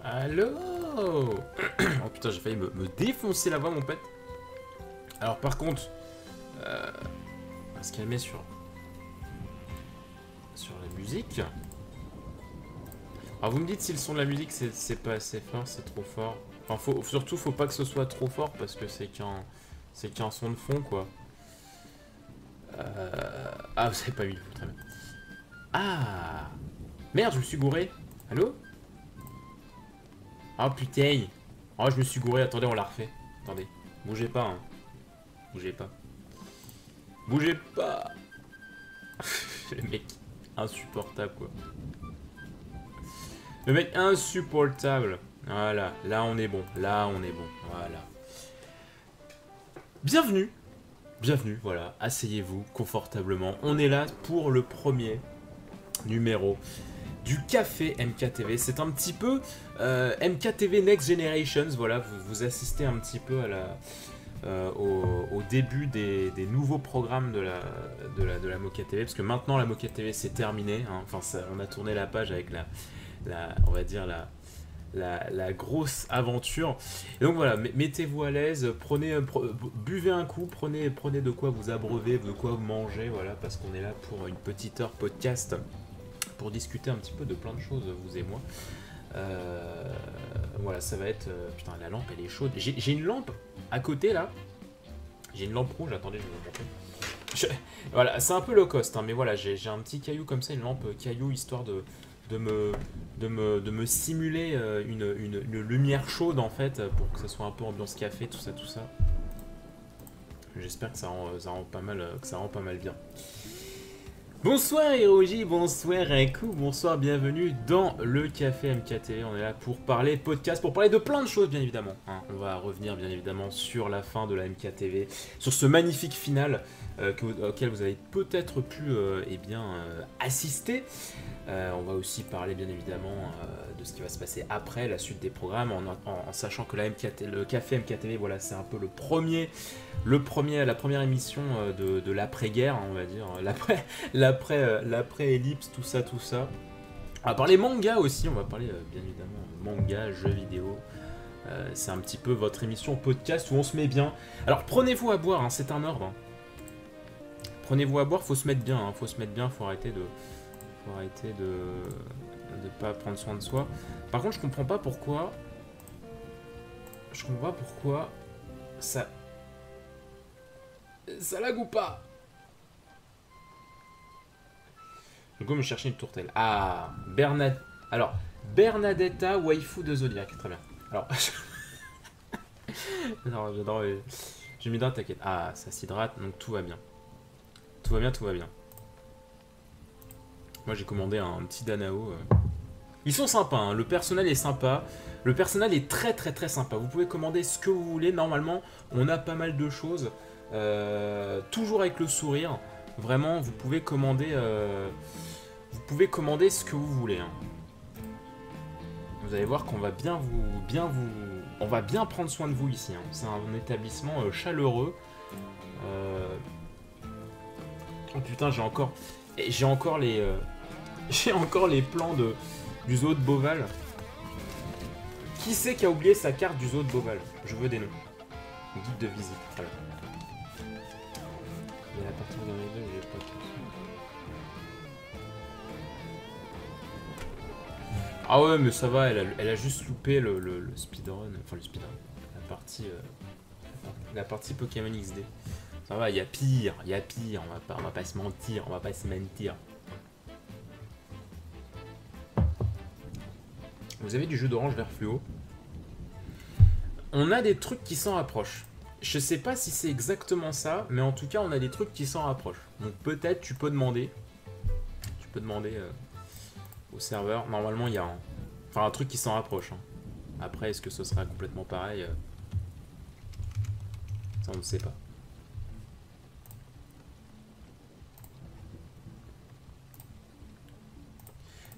Allô. Oh putain, j'ai failli me défoncer la voix, mon pote. Alors par contre, on va se calmer sur la musique. Alors vous me dites si le son de la musique c'est pas assez fort, c'est trop fort. Enfin, surtout faut pas que ce soit trop fort parce que c'est qu'un son de fond, quoi. Ah, vous avez pas vu, très bien. Ah merde, je me suis gouré. Allô? Oh putain. Oh, je me suis gouré, attendez, on la refait. Attendez, bougez pas, hein. Bougez pas. Bougez pas. Le mec insupportable, quoi. Le mec insupportable. Voilà, là on est bon. Là on est bon. Voilà. Bienvenue. Bienvenue, voilà. Asseyez-vous confortablement. On est là pour le premier numéro du café MKTV. C'est un petit peu MKTV Next Generations, voilà, vous assistez un petit peu à au début des nouveaux programmes de la Mocha TV, parce que maintenant la Mocha TV c'est terminé, hein. Enfin on a tourné la page avec on va dire la grosse aventure. Et donc voilà, mettez-vous à l'aise, buvez un coup, prenez de quoi vous abreuver, de quoi manger, voilà, parce qu'on est là pour une petite heure podcast pour discuter un petit peu de plein de choses, vous et moi. Voilà, ça va être... putain, la lampe elle est chaude. J'ai une lampe à côté là. J'ai une lampe rouge, attendez, je vais vous montrer. Voilà, c'est un peu low cost, hein, mais voilà, j'ai un petit caillou comme ça, une lampe caillou, histoire de me simuler une lumière chaude en fait, pour que ça soit un peu ambiance café, tout ça. J'espère que ça rend pas mal bien. Bonsoir Hiroji, bonsoir Reku, bonsoir, bienvenue dans le Café MKTV. On est là pour parler podcast, pour parler de plein de choses bien évidemment, hein. On va revenir bien évidemment sur la fin de la MKTV, sur ce magnifique final auquel vous avez peut-être pu assister. On va aussi parler bien évidemment de ce qui va se passer après, la suite des programmes, en sachant que le Café MKTV, voilà, c'est un peu la première émission de l'après-guerre, hein, on va dire, l'après-ellipse, tout ça. On va parler manga aussi, on va parler bien évidemment manga, jeux vidéo. C'est un petit peu votre émission podcast où on se met bien. Alors prenez-vous à boire, hein, c'est un ordre. Hein. Prenez-vous à boire, faut se mettre bien, hein, faut arrêter de pas prendre soin de soi. Par contre, je comprends pas pourquoi ça lag ou pas. Je vais go me chercher une tourtelle. Ah, Bernadetta, waifu de Zodiac, très bien. Alors, non, j'adore. Je m'hydrate, t'inquiète. Ah, ça s'hydrate, donc tout va bien. Tout va bien. Moi, j'ai commandé un petit Danao. Ils sont sympas, hein. Le personnel est sympa. Le personnel est très sympa. Vous pouvez commander ce que vous voulez. Normalement, on a pas mal de choses. Toujours avec le sourire. Vraiment, vous pouvez commander ce que vous voulez, hein. Vous allez voir qu'on va on va bien prendre soin de vous ici, hein. C'est un établissement chaleureux. Oh putain, j'ai encore les plans du zoo de Beauval. Qui c'est qui a oublié sa carte du zoo de Beauval? Je veux des noms. Guide de visite. Voilà. Il y a la partie de les deux, j'ai pas de... Ah ouais, mais ça va, elle a juste loupé le speedrun. Enfin, le speedrun. La partie Pokémon XD. Ça va, il y a pire. On va pas se mentir. Vous avez du jus d'orange vert fluo. On a des trucs qui s'en rapprochent. Je sais pas si c'est exactement ça, mais en tout cas, on a des trucs qui s'en rapprochent. Donc peut-être tu peux demander. Au serveur. Normalement, il y a un truc qui s'en rapproche, hein. Après, est-ce que ce sera complètement pareil? Ça, on ne sait pas.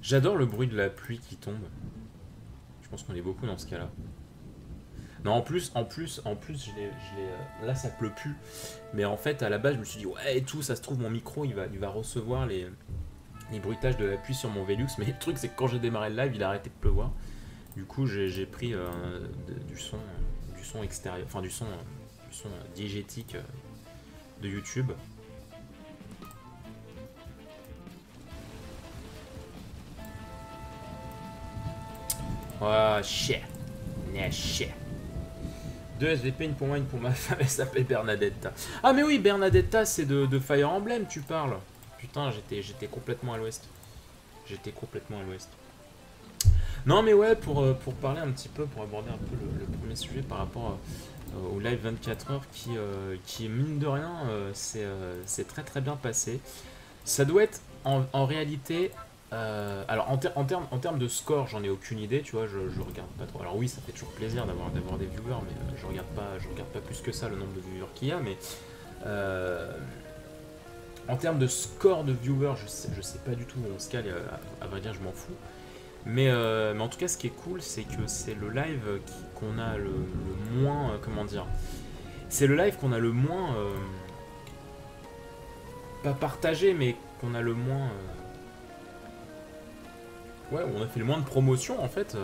J'adore le bruit de la pluie qui tombe. Je pense qu'on est beaucoup dans ce cas-là. Non, en plus, là ça pleut plus. Mais en fait, à la base, je me suis dit, ouais, et tout, ça se trouve, mon micro, il va recevoir les bruitages de la pluie sur mon Velux. Mais le truc, c'est que quand j'ai démarré le live, il a arrêté de pleuvoir. Du coup, j'ai pris du son extérieur, enfin du son diégétique de YouTube. Oh, shit. 2 SVP, une pour moi, une pour ma femme, elle s'appelle Bernadetta. Ah mais oui, Bernadetta, c'est de Fire Emblem, tu parles. Putain, j'étais complètement à l'ouest. Non mais ouais, pour parler un petit peu, pour aborder un peu le premier sujet par rapport au live 24 heures qui mine de rien, c'est très bien passé. Ça doit être en réalité... alors en termes de score, j'en ai aucune idée, tu vois, je regarde pas trop. Alors oui, ça fait toujours plaisir d'avoir des viewers, mais je regarde pas plus que ça le nombre de viewers qu'il y a, mais En termes de score de viewers, je sais pas du tout où on se cale, à vrai dire je m'en fous. Mais en tout cas ce qui est cool c'est que c'est le live qu'on a le moins, comment dire, c'est le live qu'on a le moins, pas partagé mais qu'on a le moins, ouais, on a fait le moins de promotion en fait,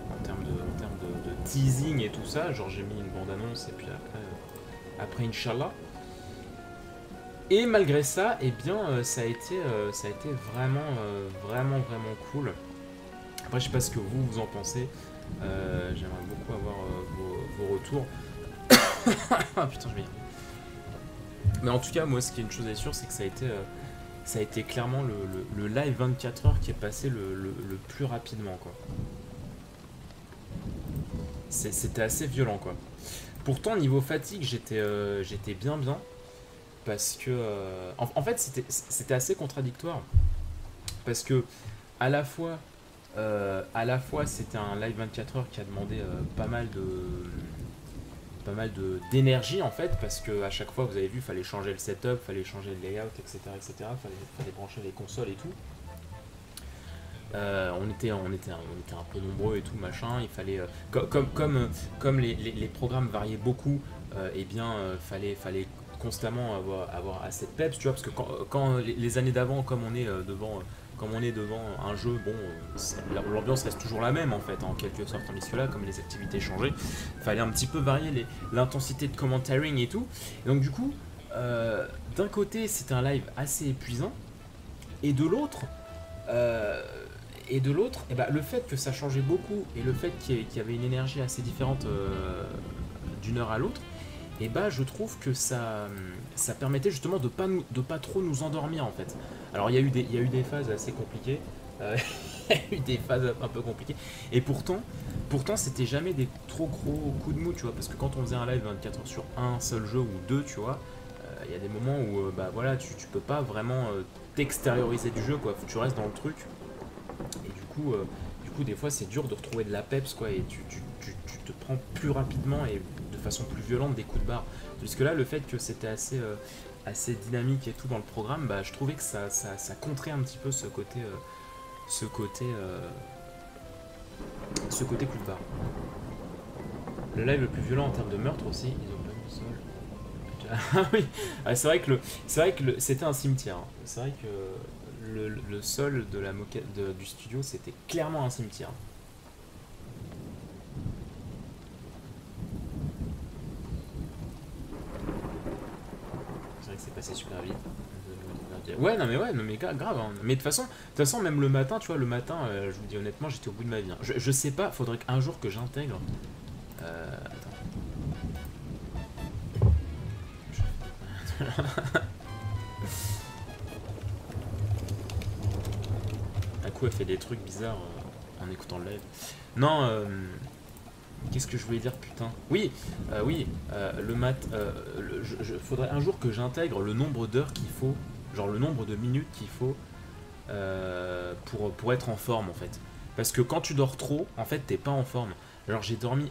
en termes de teasing et tout ça, genre j'ai mis une bande annonce et puis après Inch'Allah. Et malgré ça, eh bien, ça a été vraiment cool. Après, je sais pas ce que vous en pensez. J'aimerais beaucoup avoir vos retours. Ah putain, je vais y arriver. Mais en tout cas, moi, ce qui est une chose est sûre, c'est que ça a été clairement le live 24 heures qui est passé le plus rapidement, quoi. C'était assez violent, quoi. Pourtant, niveau fatigue, j'étais bien. Parce que en fait c'était assez contradictoire parce que à la fois c'était un live 24 heures qui a demandé pas mal d'énergie en fait, parce que à chaque fois vous avez vu fallait changer le setup, fallait changer le layout, etc., fallait brancher les consoles et tout. On était un peu nombreux et tout machin, il fallait comme les programmes variaient beaucoup, et bien fallait constamment avoir assez de peps, tu vois, parce que quand les années d'avant, comme on est devant un jeu, bon, l'ambiance reste toujours la même en fait, en quelque sorte, tandis que là, comme les activités changeaient, fallait un petit peu varier l'intensité de commentaring et tout. Et donc du coup, d'un côté, c'était un live assez épuisant, et de l'autre, eh ben, le fait que ça changeait beaucoup et le fait qu'il y avait une énergie assez différente d'une heure à l'autre, et bah je trouve que ça permettait justement de pas trop nous endormir en fait. Alors il y a eu des phases assez compliquées, il y a eu des phases un peu compliquées, et pourtant c'était jamais des trop gros coups de mou, tu vois, parce que quand on faisait un live 24 heures sur un seul jeu ou deux, tu vois, il y a des moments où bah voilà, tu peux pas vraiment t'extérioriser du jeu, quoi, faut que tu restes dans le truc, et du coup des fois c'est dur de retrouver de la peps, quoi, et tu te prends plus rapidement et de façon plus violente des coups de barre. Puisque là, le fait que c'était assez dynamique et tout dans le programme, bah, je trouvais que ça contrait un petit peu ce côté coup de barre. Le live le plus violent en termes de meurtre aussi, ils ont pas mis le sol. Ah oui, ah, c'est vrai que c'était un cimetière. C'est vrai que le sol de la moquette du studio, c'était clairement un cimetière. C'est passé super vite. Ouais, non mais grave. Hein. Mais de toute façon, même le matin, tu vois, je vous dis honnêtement, j'étais au bout de ma vie. Hein. Je sais pas, faudrait qu'un jour que j'intègre. Attends. Un coup, elle fait des trucs bizarres en écoutant le live. Non, qu'est-ce que je voulais dire, putain? Oui, faudrait un jour que j'intègre le nombre d'heures qu'il faut, genre le nombre de minutes qu'il faut pour être en forme en fait. Parce que quand tu dors trop, en fait, t'es pas en forme. Alors j'ai dormi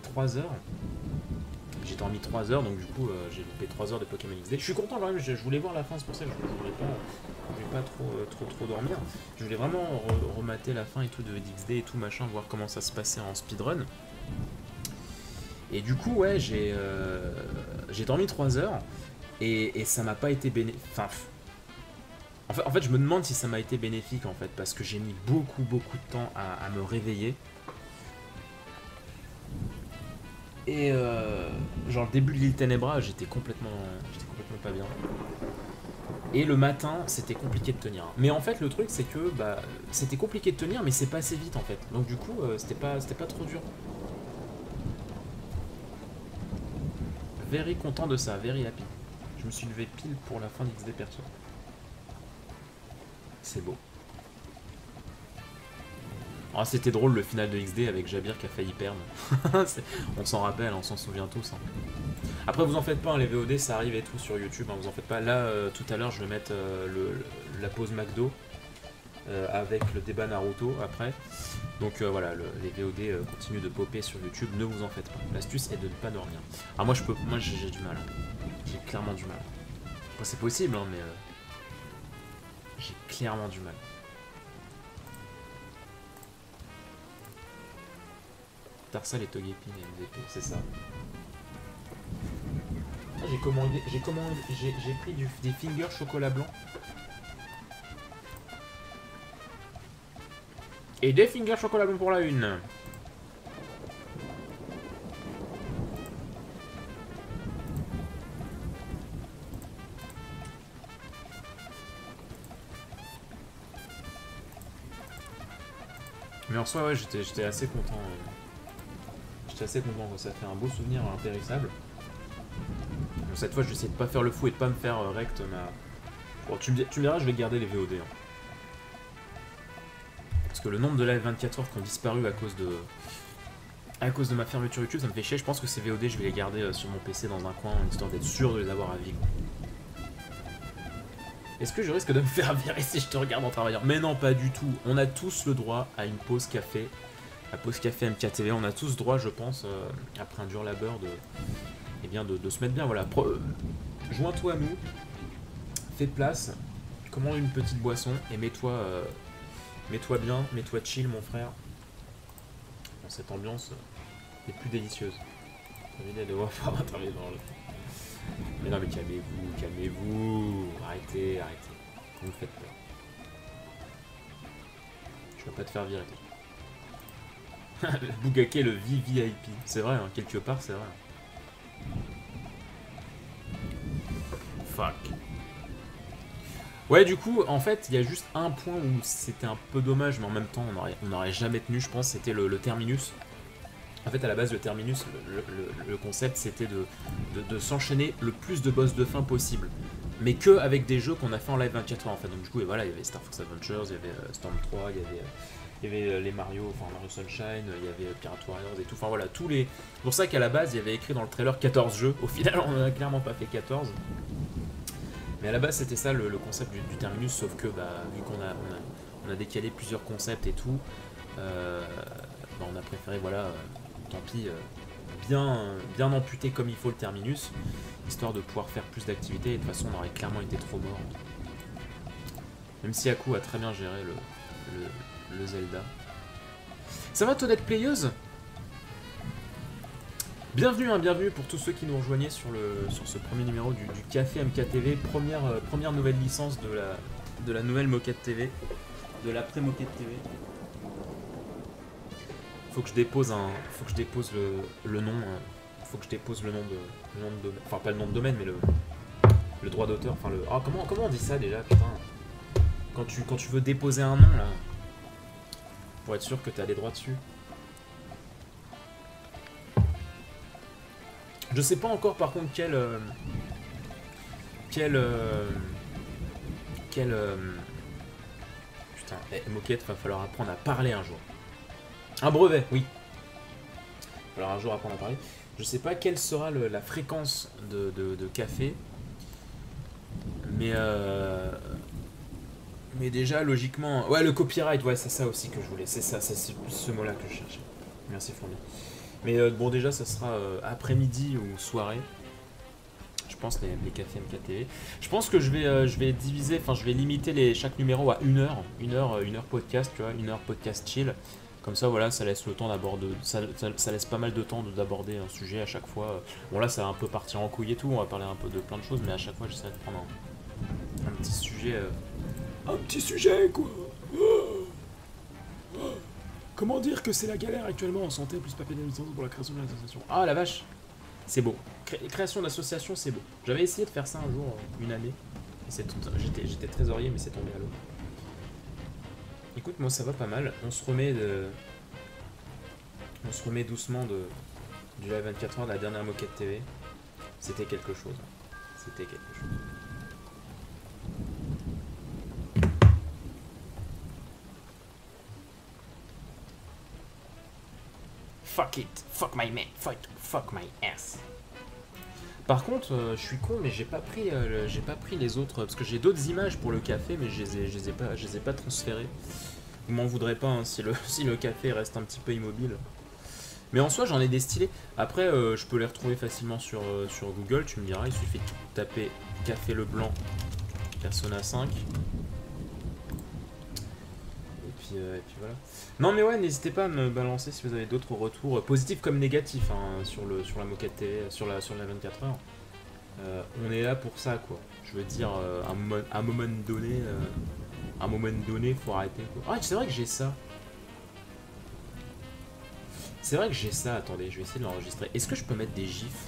3 heures. J'ai dormi 3 heures, donc du coup j'ai loupé 3 heures de Pokémon XD. Je suis content quand même, je voulais voir la fin, c'est pour ça que je voulais pas trop dormir. Je voulais vraiment remater la fin et tout de XD et tout machin, voir comment ça se passait en speedrun. Et du coup, ouais, j'ai dormi 3 heures et ça m'a pas été bénéfique. Enfin, en fait, je me demande si ça m'a été bénéfique en fait, parce que j'ai mis beaucoup de temps à me réveiller. Et genre le début de l'île Ténébra, j'étais complètement pas bien. Et le matin, c'était compliqué de tenir. Mais en fait, le truc, c'est que bah, c'était compliqué de tenir, mais c'est passé vite en fait. Donc du coup, c'était pas trop dur. Very content de ça, very happy. Je me suis levé pile pour la fin d'XD perso. C'est beau. Oh, c'était drôle le final de XD avec Jabir qui a failli perdre. On s'en rappelle, on s'en souvient tous. Hein. Après, vous en faites pas, hein, les VOD ça arrive et tout sur YouTube, hein, vous en faites pas. Là, tout à l'heure, je vais mettre la pause McDo. avec le débat Naruto après. Donc voilà, les VOD continuent de popper sur YouTube, ne vous en faites pas. L'astuce est de ne pas dormir. Alors moi j'ai du mal, j'ai clairement du mal. Bon, c'est possible, hein, mais j'ai clairement du mal. Tarsal et Togepi, MVP, c'est ça. Ah, j'ai pris des fingers chocolat blanc. Et des fingers chocolat blanc pour la une. Mais en soi, ouais, j'étais assez content. J'étais assez content, ça fait un beau souvenir impérissable. Donc, cette fois, je vais essayer de pas faire le fou et de pas me faire rect ma... Bon, tu me diras, je vais garder les VOD. Hein. Parce que le nombre de live 24 heures qui ont disparu à cause de ma fermeture YouTube, ça me fait chier. Je pense que ces VOD, je vais les garder sur mon PC dans un coin, histoire d'être sûr de les avoir à vie. Est-ce que je risque de me faire virer si je te regarde en travaillant? Mais non, pas du tout. On a tous le droit à une pause café. La pause café MKTV, on a tous droit, je pense, après un dur labeur, de se mettre bien. Voilà. Joins-toi à nous, fais place, commande une petite boisson et mets-toi bien, mets-toi chill, mon frère. Dans cette ambiance est plus délicieuse. J'ai de voir travailler dans le... Mais non, mais calmez-vous, arrêtez. Vous me faites peur. Je vais pas te faire virer. Bugake le VVIP. C'est vrai, hein, quelque part, c'est vrai. Fuck. Ouais, du coup, en fait, il y a juste un point où c'était un peu dommage, mais en même temps, on n'aurait jamais tenu, je pense, c'était le terminus. En fait, à la base, le terminus, le concept, c'était de s'enchaîner le plus de boss de fin possible. Mais que avec des jeux qu'on a fait en live 24 heures, en fait. Donc du coup, et voilà, il y avait Star Fox Adventures, il y avait Storm 3, il y avait les Mario Sunshine, il y avait Pirate Warriors et tout. Enfin voilà, tous les... C'est pour ça qu'à la base, il y avait écrit dans le trailer 14 jeux. Au final, on n'a clairement pas fait 14. Mais à la base, c'était ça le concept du terminus, sauf que, bah, vu qu'on a décalé plusieurs concepts et tout, bah, on a préféré, voilà... tant pis, bien amputé comme il faut le terminus, histoire de pouvoir faire plus d'activités, et de toute façon on aurait clairement été trop mort. Même si Aku a très bien géré le Zelda. Ça va, Toadette Playeuse? Bienvenue, hein, bienvenue pour tous ceux qui nous rejoignaient sur ce premier numéro du Café MKTV, première nouvelle licence de la nouvelle Moquette TV, de l'après-Moquette TV. Faut que je dépose le nom. Faut que je dépose le nom de domaine. Enfin, pas le nom de domaine, mais le droit d'auteur. Enfin, le. Ah, comment on dit ça déjà, putain. Quand tu veux déposer un nom là, pour être sûr que t'as les droits dessus. Je sais pas encore par contre quel putain, Moquette, va falloir apprendre à parler un jour. Un brevet, oui. Alors un jour apprendre à parler. Je sais pas quelle sera la fréquence de café. Mais déjà, logiquement... Ouais, le copyright, ouais, c'est ça aussi que je voulais. C'est ça, c'est ce mot-là que je cherchais. Merci, Fourni. Mais bon, déjà, ça sera après-midi ou soirée. Je pense les cafés MKTV. Je pense que je vais diviser... Enfin, je vais limiter chaque numéro à 1 heure. 1 heure podcast, tu vois. 1 heure podcast chill. Comme ça, voilà, ça laisse le temps d'aborder, ça laisse pas mal de temps d'aborder un sujet à chaque fois. Bon là, ça va un peu partir en couille et tout, on va parler un peu de plein de choses, mais à chaque fois, j'essaie de prendre un petit sujet. Un petit sujet, quoi. Comment dire que c'est la galère actuellement en santé, plus papier d'administration pour la création de l'association. Ah la vache, c'est beau. Création d'association, c'est beau. J'avais essayé de faire ça un jour, une année. J'étais trésorier, mais c'est tombé à l'eau. Écoute, moi ça va pas mal. On se remet doucement du live 24 heures de la dernière Moquette TV. C'était quelque chose. C'était quelque chose. Fuck it. Fuck my man. Fuck my ass. Par contre, je suis con, mais j'ai pas pris les autres parce que j'ai d'autres images pour le café, mais je les ai pas transférées. Vous m'en voudrez pas hein, si le si le café reste un petit peu immobile. Mais en soi, j'en ai des stylés. Après, je peux les retrouver facilement sur Google. Tu me diras, il suffit de taper Café Leblanc Persona 5. Et puis voilà. Non mais ouais, n'hésitez pas à me balancer si vous avez d'autres retours, positifs comme négatifs, hein, sur la moquette TV, sur la 24 heures. On est là pour ça, quoi. Je veux dire, à un moment donné, faut arrêter, quoi. Ah, c'est vrai que j'ai ça. C'est vrai que j'ai ça. Attendez, je vais essayer de l'enregistrer. Est-ce que je peux mettre des gifs?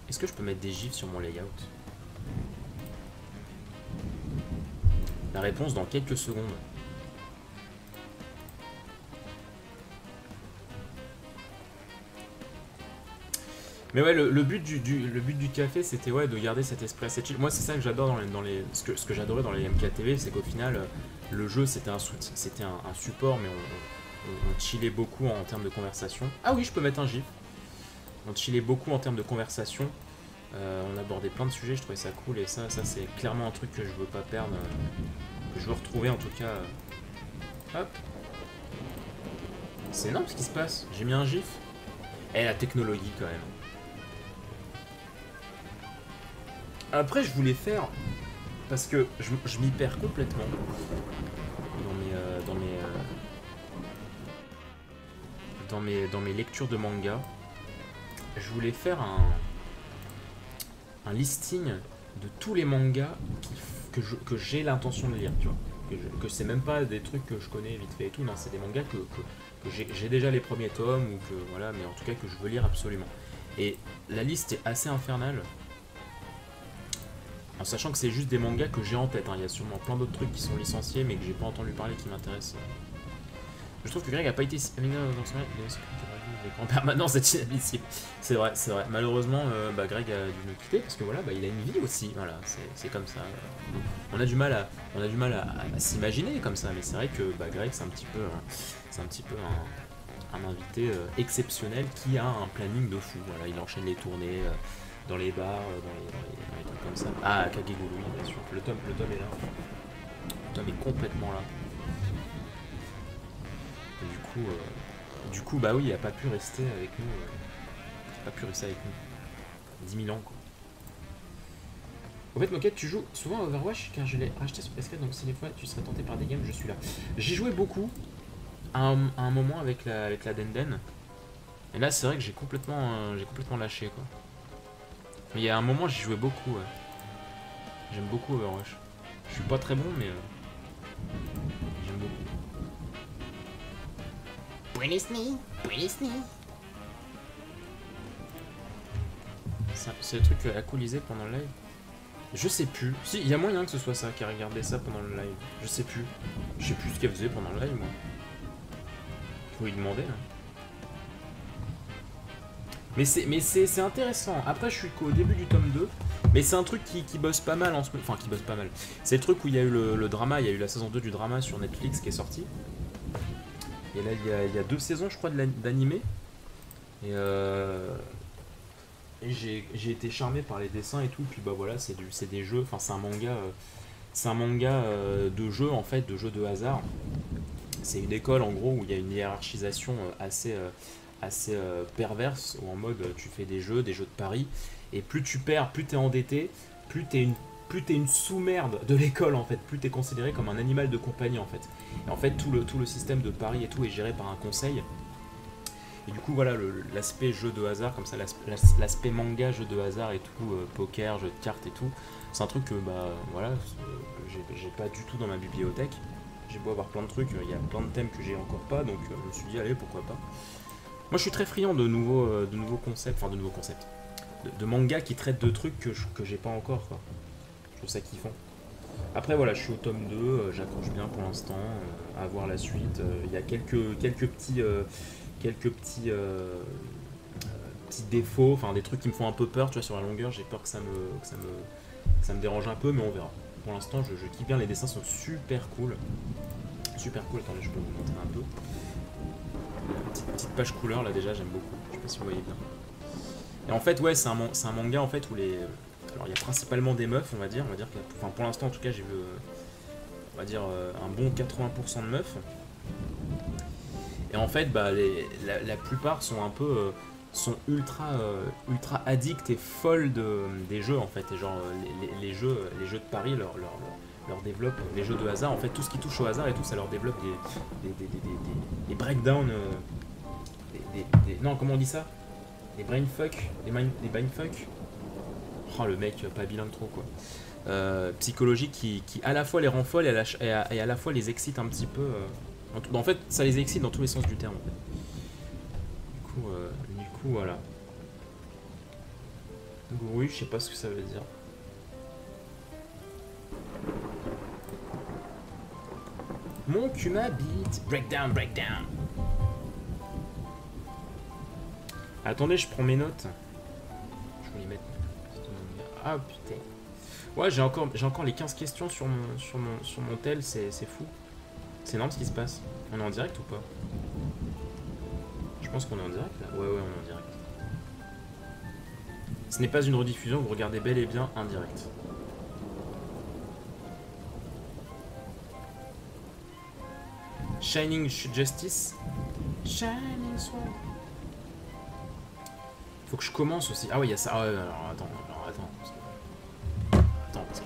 Est-ce que je peux mettre des gifs sur mon layout? La réponse dans quelques secondes. Mais ouais, le but du café, c'était ouais, de garder cet esprit assez chill. Moi, c'est ça que j'adore ce que j'adorais dans les MKTV, c'est qu'au final, le jeu, c'était un support, mais on chillait beaucoup en termes de conversation. Ah oui, je peux mettre un gif. On chillait beaucoup en termes de conversation. On abordait plein de sujets, je trouvais ça cool, et ça c'est clairement un truc que je veux pas perdre, que je veux retrouver en tout cas. Hop. C'est énorme ce qui se passe. J'ai mis un gif. Et la technologie quand même. Après, je voulais faire, parce que je m'y perds complètement dans mes lectures de manga. Je voulais faire un listing de tous les mangas que j'ai l'intention de lire, tu vois. Que c'est même pas des trucs que je connais vite fait et tout, non, c'est des mangas que j'ai déjà les premiers tomes, ou que voilà, mais en tout cas que je veux lire absolument. Et la liste est assez infernale. En sachant que c'est juste des mangas que j'ai en tête, hein. Il y a sûrement plein d'autres trucs qui sont licenciés mais que j'ai pas entendu parler qui m'intéressent. Je trouve que Greg a pas été amené dans ce moment. En permanence, c'est inadmissible. C'est vrai. Malheureusement, Greg a dû nous quitter parce que voilà, il a une vie aussi. Voilà, c'est comme ça. On a du mal à s'imaginer comme ça, mais c'est vrai que Greg, c'est un petit peu un invité exceptionnel qui a un planning de fou. Voilà, il enchaîne les tournées. Dans les bars, dans les trucs comme ça. Ah, Kageguru, bien sûr. Le tome est là. Le tome est complètement là. Et du coup, bah oui, il a pas pu rester avec nous. Il a pas pu rester avec nous. 10 000 ans, quoi. Au fait, Moquette, tu joues souvent à Overwatch car je l'ai racheté sur PS4, donc si des fois tu serais tenté par des games, je suis là. J'ai joué beaucoup à un moment avec la Denden. Et là, c'est vrai que j'ai complètement lâché, quoi. Mais il y a un moment, j'y jouais beaucoup, ouais. J'aime beaucoup Overwatch. Je suis pas très bon, mais j'aime beaucoup. C'est le truc à couliser pendant le live. Je sais plus. Si, il y a moyen que ce soit ça qui a regardé ça pendant le live. Je sais plus. Je sais plus ce qu'elle faisait pendant le live, moi. Faut lui demander, hein. Mais c'est intéressant. Après, je suis qu'au début du tome 2. Mais c'est un truc qui bosse pas mal en ce moment. Enfin, qui bosse pas mal. C'est le truc où il y a eu le drama. Il y a eu la saison 2 du drama sur Netflix qui est sortie. Et là, il y a 2 saisons, je crois, d'animé. Et j'ai été charmé par les dessins et tout. Puis bah voilà, c'est des jeux. Enfin, c'est un manga. C'est un manga de jeu, en fait, de jeu de hasard. C'est une école, en gros, où il y a une hiérarchisation assez perverse, où en mode tu fais des jeux de paris, et plus tu perds, plus t'es endetté, plus t'es une sous-merde de l'école, en fait, plus t'es considéré comme un animal de compagnie, en fait. Et en fait, tout le système de paris et tout est géré par un conseil. Et du coup, voilà, l'aspect jeu de hasard, comme ça, l'aspect manga, jeu de hasard et tout, poker, jeu de cartes et tout, c'est un truc que, voilà, j'ai pas du tout dans ma bibliothèque. J'ai beau avoir plein de trucs, il y a plein de thèmes que j'ai encore pas, donc je me suis dit, allez, pourquoi pas. Moi, je suis très friand de nouveaux concepts, de mangas qui traitent de trucs que j'ai pas encore, quoi. Je trouve ça kiffant. Après, voilà, je suis au tome 2, j'accroche bien pour l'instant, à voir la suite. Il y a quelques petits défauts, enfin des trucs qui me font un peu peur, tu vois, sur la longueur. J'ai peur que ça me dérange un peu, mais on verra. Pour l'instant, je kiffe bien, les dessins sont super cool. Super cool, attendez, je peux vous montrer un peu. Petite page couleur là déjà, j'aime beaucoup. Je sais pas si vous voyez bien. Et en fait, ouais, c'est un manga en fait où les. Alors, il y a principalement des meufs, on va dire. Enfin, pour l'instant, en tout cas, j'ai vu, on va dire, un bon 80% de meufs. Et en fait, bah, la plupart sont un peu. Sont ultra addicts et folles des jeux, en fait. Et genre, les jeux de Paris leur développent, les jeux de hasard, en fait, tout ce qui touche au hasard et tout, ça leur développe des breakdowns. Non, comment on dit ça? Des brainfuck, des brainfuck. Oh, le mec pas bilingue trop quoi. Psychologique qui à la fois les rend folles et à la fois les excite un petit peu. En fait, ça les excite dans tous les sens du terme. En fait. Du coup, voilà. Oui, je sais pas ce que ça veut dire. Mon Kuma beat. Breakdown, breakdown. Attendez, je prends mes notes. Je vais les mettre. Ah putain. Ouais, j'ai encore les 15 questions sur mon tel, c'est fou. C'est énorme ce qui se passe. On est en direct ou pas? Je pense qu'on est en direct là. Ouais, on est en direct. Ce n'est pas une rediffusion, vous regardez bel et bien un direct. Shining Justice. Shining Sword. Faut que je commence aussi. Ah ouais, il y a ça. Ah ouais, alors attends. Parce que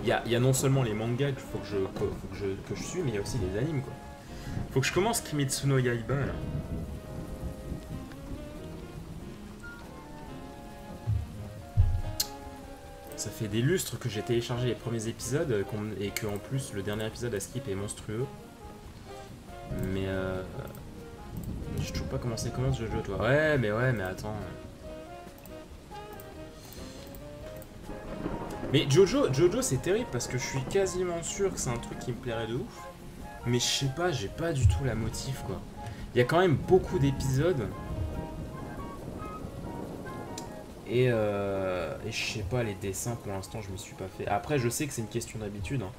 il y a non seulement les mangas que je suis, mais il y a aussi les animes quoi. Faut que je commence Kimetsu no Yaiba là. Ça fait des lustres que j'ai téléchargé les premiers épisodes et que en plus le dernier épisode à skip est monstrueux. Mais je sais toujours pas comment c'est commence ce jeu toi. Ouais mais attends. Mais Jojo c'est terrible parce que je suis quasiment sûr que c'est un truc qui me plairait de ouf. Mais je sais pas, j'ai pas du tout la motive quoi. Il y a quand même beaucoup d'épisodes. Et je sais pas, les dessins pour l'instant je m'y suis pas fait. Après je sais que c'est une question d'habitude. Hein.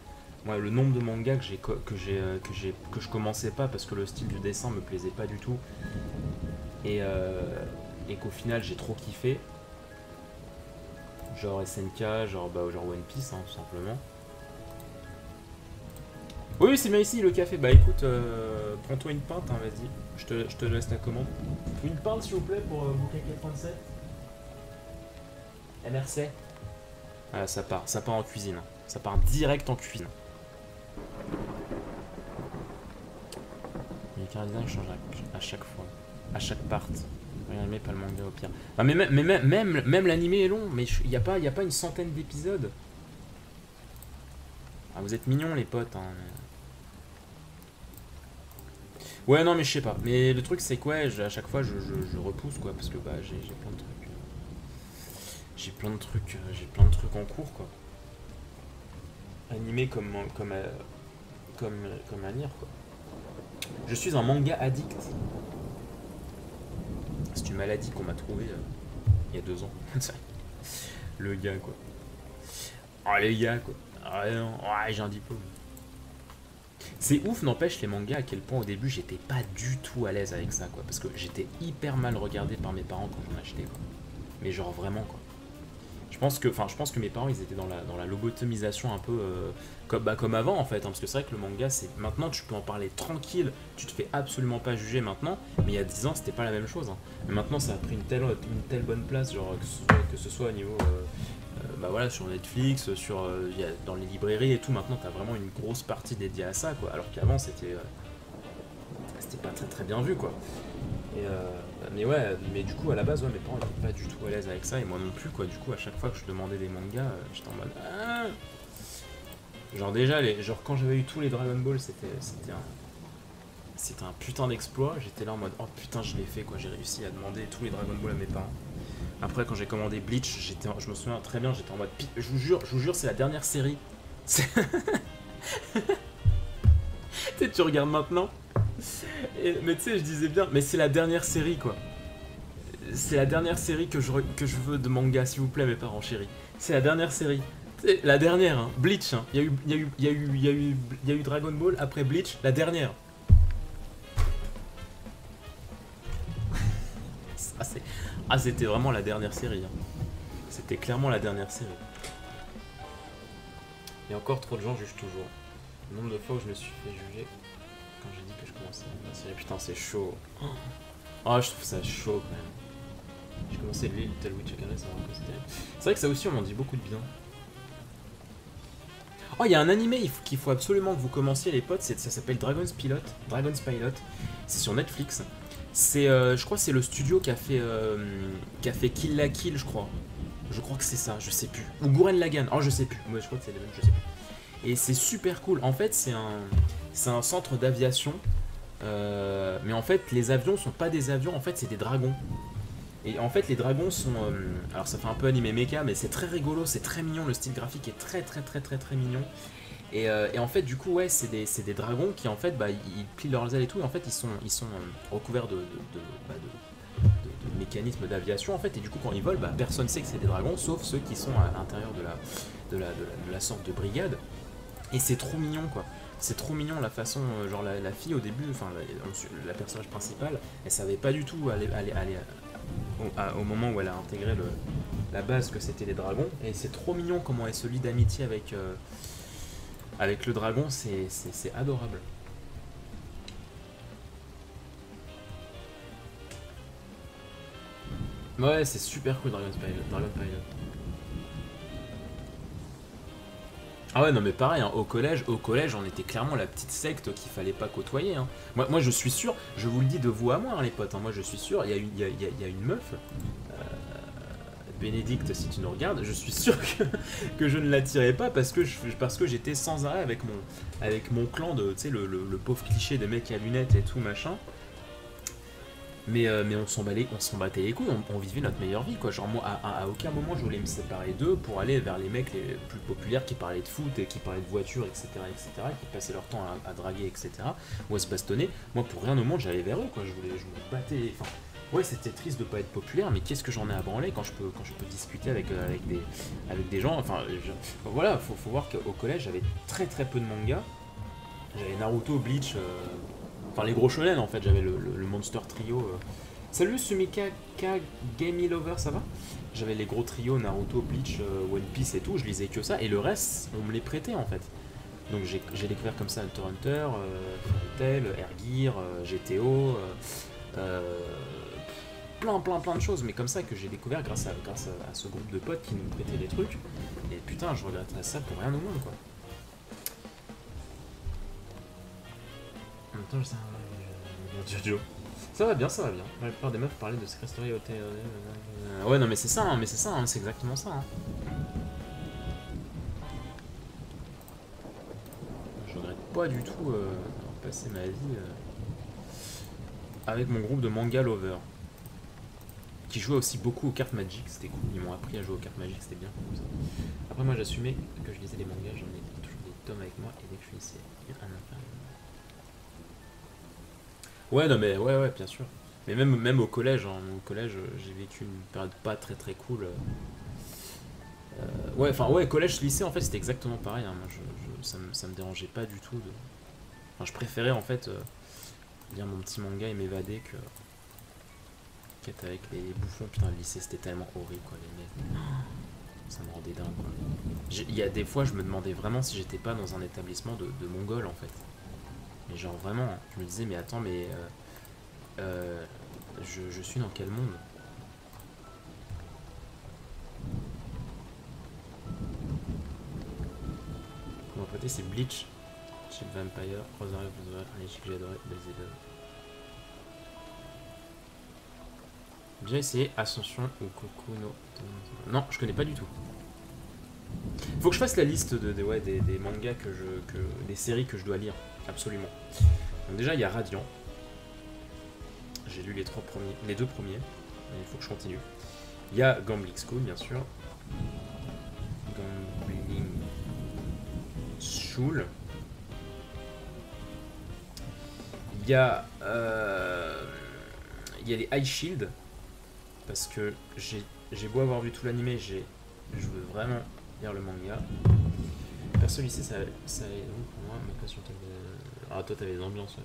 Moi le nombre de mangas que je commençais pas parce que le style du dessin me plaisait pas du tout. Et qu'au final j'ai trop kiffé. Genre SNK, genre One Piece, hein, tout simplement. Oui, c'est bien ici le café. Bah écoute, prends-toi une pinte, hein, vas-y. Je te laisse la commande. Une pinte s'il vous plaît pour bouquet 87. MRC. Voilà, ça part en cuisine. Ça part direct en cuisine. Les caractères changent à chaque fois. À chaque part. L'animé, pas le manga au pire. Ah, mais même l'animé est long, mais il n'y a pas une centaine d'épisodes. Ah, vous êtes mignons les potes. Hein. Ouais, non, mais je sais pas. Mais le truc, c'est que ouais, à chaque fois, je repousse quoi, parce que bah, j'ai plein de trucs. J'ai plein de trucs en cours quoi. Animé comme à lire quoi. Je suis un manga addict. C'est une maladie qu'on m'a trouvée il y a 2 ans. Le gars quoi. Oh les gars quoi. Ah non, j'ai un diplôme. C'est ouf n'empêche les mangas à quel point au début j'étais pas du tout à l'aise avec ça quoi. Parce que j'étais hyper mal regardé par mes parents quand j'en achetais quoi. Mais genre vraiment quoi. Je pense que mes parents ils étaient dans la lobotomisation un peu comme avant en fait, hein, parce que c'est vrai que le manga c'est maintenant tu peux en parler tranquille, tu te fais absolument pas juger maintenant, mais il y a 10 ans c'était pas la même chose. Hein. Mais maintenant ça a pris une telle bonne place, genre que ce soit au niveau bah voilà sur Netflix, dans les librairies et tout, maintenant t'as vraiment une grosse partie dédiée à ça quoi, alors qu'avant c'était pas très bien vu quoi. Mais ouais, mais du coup à la base ouais, mes parents étaient pas du tout à l'aise avec ça et moi non plus quoi. Du coup à chaque fois que je demandais des mangas, j'étais en mode ah genre déjà quand j'avais eu tous les Dragon Ball c'était un putain d'exploit. J'étais là en mode oh putain je l'ai fait quoi, j'ai réussi à demander tous les Dragon Ball à mes parents. Après quand j'ai commandé Bleach, je me souviens très bien, j'étais en mode je vous jure c'est la dernière série. Tu regardes maintenant. Mais tu sais, je disais bien, mais c'est la dernière série quoi. C'est la dernière série que je veux de manga, s'il vous plaît, mes parents chéris. C'est la dernière série. C'est la dernière, hein. Bleach. Hein. Il y a eu Dragon Ball après Bleach, la dernière. C'était vraiment la dernière série. Hein. C'était clairement la dernière série. Et encore trop de gens jugent toujours. Le nombre de fois où je me suis fait juger quand j'ai dit que je commençais la série. Putain, c'est chaud. Oh, je trouve ça chaud quand même. J'ai commencé Little Witch Academy, ça va c'était. C'est vrai que ça aussi, on m'en dit beaucoup de bien. Oh, il y a un animé qu'il faut absolument que vous commenciez, les potes. Ça s'appelle Dragon's Pilot. C'est sur Netflix. C'est, je crois, que c'est le studio qui a fait Kill la Kill, je crois. Je crois que c'est ça, je sais plus. Ou Gurren Lagann. Oh, je sais plus. Moi, je crois que c'est les mêmes, je sais plus. Et c'est super cool. En fait, c'est un centre d'aviation. Mais en fait, les avions sont pas des avions. En fait, c'est des dragons. Et en fait, les dragons sont... alors, ça fait un peu animé mecha, mais c'est très rigolo, c'est très mignon. Le style graphique est très mignon. Et en fait, du coup, ouais, c'est des dragons qui, en fait, bah, ils plient leurs ailes et tout. Et en fait, ils sont recouverts de mécanismes d'aviation, en fait. Et du coup, quand ils volent, bah, personne sait que c'est des dragons, sauf ceux qui sont à l'intérieur de la sorte de brigade. Et c'est trop mignon, quoi. C'est trop mignon la façon, genre la fille au début, enfin la personnage principale, elle savait pas du tout aller au moment où elle a intégré la base que c'était les dragons. Et c'est trop mignon comment elle se lie d'amitié avec le dragon, c'est adorable. Ouais, c'est super cool Dragon Pilot. Ah ouais, non mais pareil, hein, au collège, on était clairement la petite secte qu'il fallait pas côtoyer. Hein. Moi, je suis sûr, je vous le dis de vous à moi, hein, les potes, hein, moi je suis sûr, il y a une meuf, Bénédicte, si tu nous regardes, je suis sûr que je ne l'attirais pas parce que j'étais sans arrêt avec mon clan de, tu sais, le pauvre cliché des mecs à lunettes et tout, machin. Mais on s'en battait les couilles, on vivait notre meilleure vie, quoi. Genre, moi, à aucun moment je voulais me séparer d'eux pour aller vers les mecs les plus populaires qui parlaient de foot et qui parlaient de voitures, etc., qui passaient leur temps à draguer, etc., ou à se bastonner. Moi, pour rien au monde, j'allais vers eux, quoi. Je me battais. Enfin, ouais, c'était triste de pas être populaire, mais qu'est-ce que j'en ai à branler quand je peux discuter avec des gens. Enfin, voilà, faut voir qu'au collège, j'avais très peu de mangas. J'avais Naruto, Bleach. Enfin, les gros shonen en fait, j'avais le Monster Trio. Salut Sumika K Gamey Lover, ça va? J'avais les gros trios Naruto, Bleach, One Piece et tout, je lisais que ça, et le reste, on me les prêtait en fait. Donc j'ai découvert comme ça Hunter x Hunter, Fairy Tail, Air Gear, GTO, plein de choses, mais comme ça que j'ai découvert grâce à ce groupe de potes qui nous prêtaient des trucs. Et putain, je regretterais ça pour rien au monde quoi. En même temps, je sais Jojo. Ça va bien. La plupart des meufs parlaient de Secret Story au ouais, non, mais c'est ça, c'est exactement ça. Hein. Je regrette pas du tout d'avoir passé ma vie avec mon groupe de manga lover. Qui jouait aussi beaucoup aux cartes Magic, c'était cool. Ils m'ont appris à jouer aux cartes Magic, c'était bien cool ça. Après, moi j'assumais que je lisais des mangas, j'en ai toujours des tomes avec moi et dès que je finissais, un impair. Ouais, non, mais ouais, bien sûr. Mais même au collège, hein, j'ai vécu une période pas très cool. Ouais, enfin, ouais, collège, lycée, en fait, c'était exactement pareil. Hein. Moi, ça me dérangeait pas du tout. Enfin, je préférais, en fait, lire mon petit manga et m'évader qu'être avec les bouffons. Putain, le lycée, c'était tellement horrible, quoi, les mecs. Ça me rendait dingue, quoi. Il y a des fois, je me demandais vraiment si j'étais pas dans un établissement de Mongols, en fait. Mais genre, vraiment, je me disais, mais attends, mais... je suis dans quel monde? Mon côté c'est Bleach, Chip Vampire, Rosario, un échic que j'ai adoré, Belzebub. J'ai essayé Ascension ou Koku no... Non, je connais pas du tout. Faut que je fasse la liste des mangas des séries que je dois lire, absolument. Donc déjà il y a Radiant. J'ai lu les deux premiers, mais il faut que je continue. Il y a Gambling School, bien sûr. Gambling School. Il y a les High Shield, parce que j'ai beau avoir vu tout l'animé, je veux vraiment lire le manga. Perso lycée, ça allait donc pour moi, mais pas sur ah, toi t'avais des ambiances, ouais.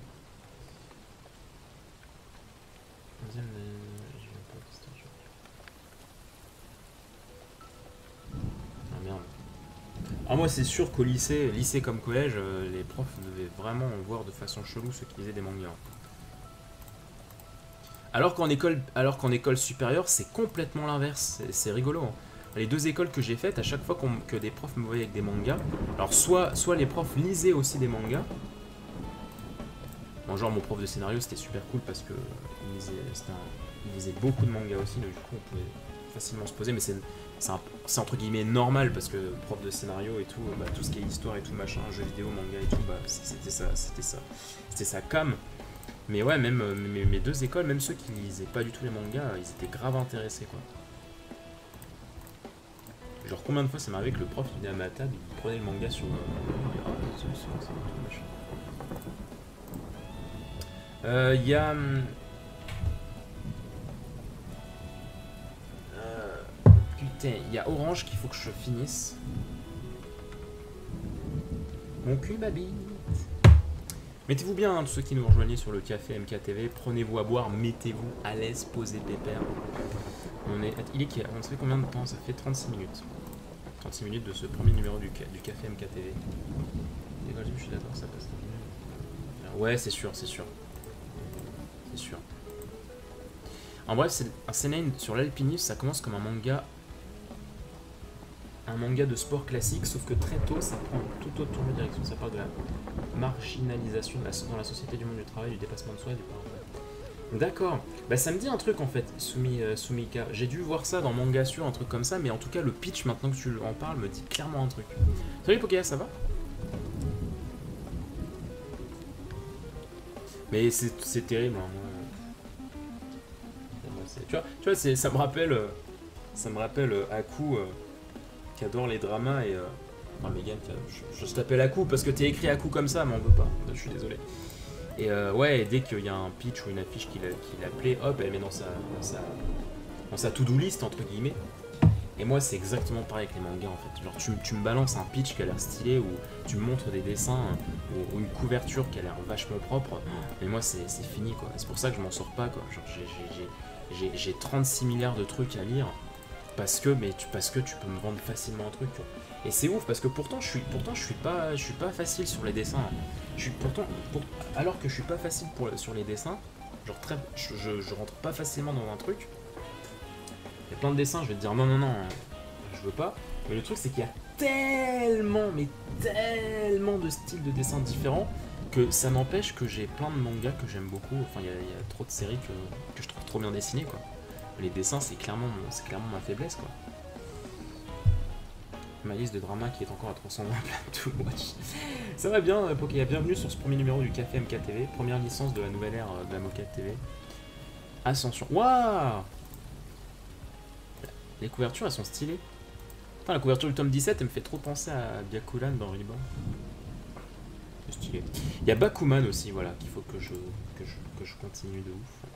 Deuxième, j'ai un peu Ah moi c'est sûr qu'au lycée, lycée comme collège, les profs devaient vraiment voir de façon chelou ceux qui lisaient des mangas. Alors qu'en école supérieure, c'est complètement l'inverse. C'est rigolo. Hein. Les deux écoles que j'ai faites, à chaque fois que des profs me voyaient avec des mangas, alors soit les profs lisaient aussi des mangas. Bon, genre mon prof de scénario c'était super cool parce que il lisait beaucoup de mangas aussi, donc du coup on pouvait facilement se poser, mais c'est entre guillemets normal parce que prof de scénario et tout, bah, tout ce qui est histoire et tout machin, jeux vidéo, manga et tout, bah, c'était sa cam. Mais ouais, même mes deux écoles, même ceux qui lisaient pas du tout les mangas, ils étaient grave intéressés quoi. Genre combien de fois ça m'arrivait que le prof il venait à ma table, il prenait le manga sur il y a putain, il y a Orange qu'il faut que je finisse. Mon cul m'habite. Mettez-vous bien, hein, tous ceux qui nous rejoignez sur le café MKTV, prenez-vous à boire, mettez-vous à l'aise, posez pépère. On se fait combien de temps? Ça fait 36 minutes. 36 minutes de ce premier numéro du café MKTV. Je suis d'accord, ça passe. Ouais, c'est sûr, c'est sûr. C'est sûr. En bref, c'est un seinen sur l'alpinisme, ça commence comme un manga de sport classique, sauf que très tôt, ça prend tout autre tournure de direction. Ça parle de la marginalisation dans la société du monde du travail, du dépassement de soi et du pouvoir. D'accord. Bah ça me dit un truc en fait, Sumika. J'ai dû voir ça dans Mangasure, un truc comme ça, mais en tout cas le pitch, maintenant que tu en parles, me dit clairement un truc. Salut Pokéa, ça va? Mais c'est terrible. Hein. Tu vois ça me rappelle Aku qui adore les dramas et... Non Megan, je t'appelle Aku parce que t'es écrit Aku comme ça, mais on veut pas, je suis désolé. Et ouais, dès qu'il y a un pitch ou une affiche qui l'appelait, hop, elle met dans sa to-do list, entre guillemets. Et moi, c'est exactement pareil avec les mangas, en fait. Genre, tu me balances un pitch qui a l'air stylé, ou tu me montres des dessins, ou une couverture qui a l'air vachement propre, mais moi, c'est fini, quoi. C'est pour ça que je m'en sors pas, quoi. Genre, j'ai 36 milliards de trucs à lire, parce que tu peux me vendre facilement un truc, quoi. Et c'est ouf, parce que pourtant, je suis pas facile sur les dessins. Alors que je suis pas facile sur les dessins, genre je rentre pas facilement dans un truc. Il y a plein de dessins, je vais te dire non, je veux pas. Mais le truc c'est qu'il y a tellement de styles de dessins différents que ça n'empêche que j'ai plein de mangas que j'aime beaucoup. Enfin, il y a trop de séries que je trouve trop bien dessinées, quoi. Les dessins c'est clairement ma faiblesse, quoi. Ma liste de drama qui est encore à 320 to watch. Ça va bien, Pokéa, bienvenue sur ce premier numéro du Café MKTV, première licence de la nouvelle ère de la Moquette TV. Ascension. Waouh! Les couvertures elles sont stylées. Enfin, la couverture du tome 17 elle me fait trop penser à Byakulan dans Reborn. C'est stylé. Il y a Bakuman aussi, voilà, qu'il faut que je continue de ouf.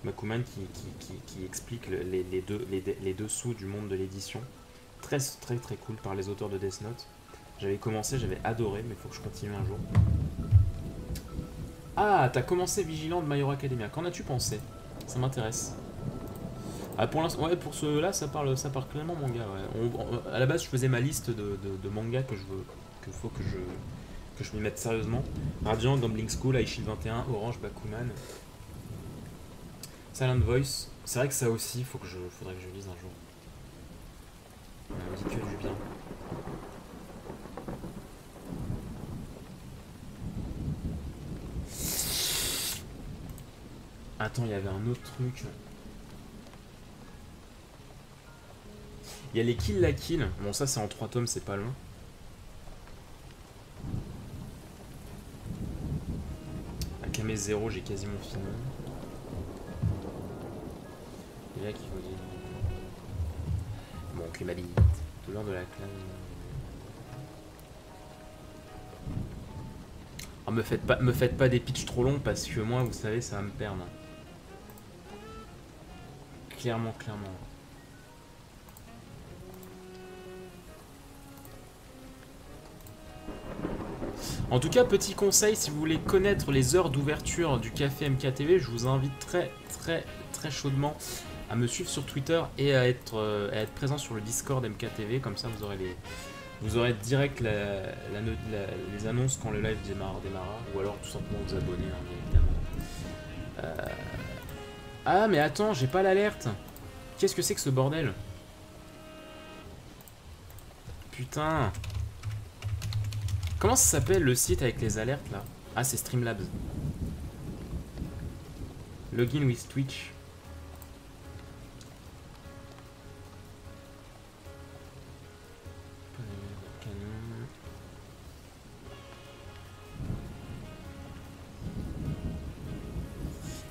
Bakuman qui explique les dessous du monde de l'édition. Très cool par les auteurs de Death Note. J'avais commencé, j'avais adoré, mais il faut que je continue un jour. Ah, t'as commencé Vigilant de My Hero Academia. Qu'en as-tu pensé? Ça m'intéresse. Ah, pour l'instant, ouais, pour ceux-là, ça parle clairement manga. Ouais. À la base, je faisais ma liste de mangas que faut que je m'y mette sérieusement. Radiant, Gambling School, Aishil 21, Orange, Bakuman, Silent Voice. C'est vrai que ça aussi, faudrait que je lise un jour. On me dit que du bien. Attends, il y avait un autre truc. Il y a les Kill la Kill. Bon, ça c'est en 3 tomes, c'est pas loin. Akame 0, j'ai quasiment fini. Il y a qui vous dit. Bon, Clémabite. Douleur de la classe. Oh, me faites pas des pitchs trop longs parce que moi, vous savez, ça va me perdre. Clairement. En tout cas, petit conseil, si vous voulez connaître les heures d'ouverture du Café MKTV, je vous invite très chaudement à me suivre sur Twitter et à être présent sur le Discord MKTV, comme ça vous aurez Vous aurez direct les annonces quand le live démarrera, ou alors tout simplement vous abonner, hein, bien évidemment. Ah mais attends, j'ai pas l'alerte. Qu'est-ce que c'est que ce bordel? Putain. Comment ça s'appelle le site avec les alertes là? Ah, c'est Streamlabs. Login with Twitch.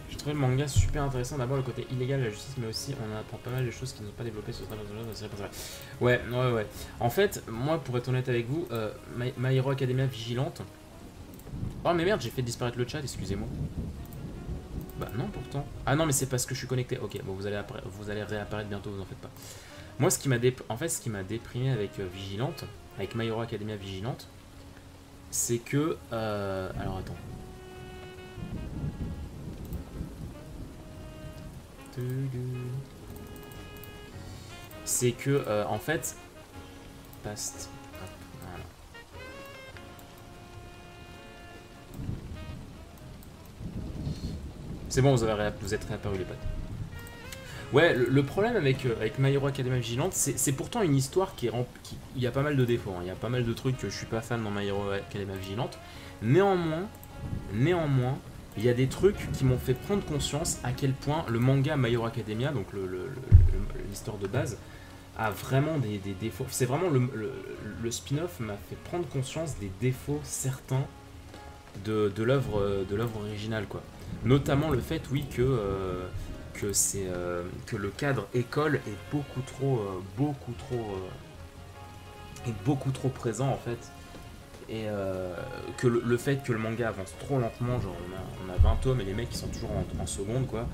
J'ai trouvé le manga super intéressant. D'abord le côté illégal de la justice, mais aussi on apprend pas mal de choses qui ne sont pas développées sur ouais. En fait, moi pour être honnête avec vous, My Hero Academia Vigilante. Oh mais merde, j'ai fait disparaître le chat, excusez-moi. Bah non pourtant. Ah non mais c'est parce que je suis connecté. Ok, bon vous allez réapparaître bientôt, vous en faites pas. Moi ce qui m'a déprimé avec Vigilante, avec My Hero Academia Vigilante, c'est que alors attends. C'est que en fait past. Voilà. C'est bon, vous êtes réapparu les pattes. Ouais, le problème avec My Hero Academia Vigilante, c'est pourtant une histoire il y a pas mal de défauts, hein. Il y a pas mal de trucs que je suis pas fan dans My Hero Academia Vigilante. Néanmoins, il y a des trucs qui m'ont fait prendre conscience à quel point le manga My Hero Academia, donc l'histoire de base, a vraiment des défauts. C'est vraiment le spin-off m'a fait prendre conscience des défauts certains de l'œuvre originale, quoi. Notamment le fait, oui, que le cadre école est beaucoup trop présent en fait, et que le fait que le manga avance trop lentement, genre on a 20 tomes et les mecs ils sont toujours en seconde, quoi.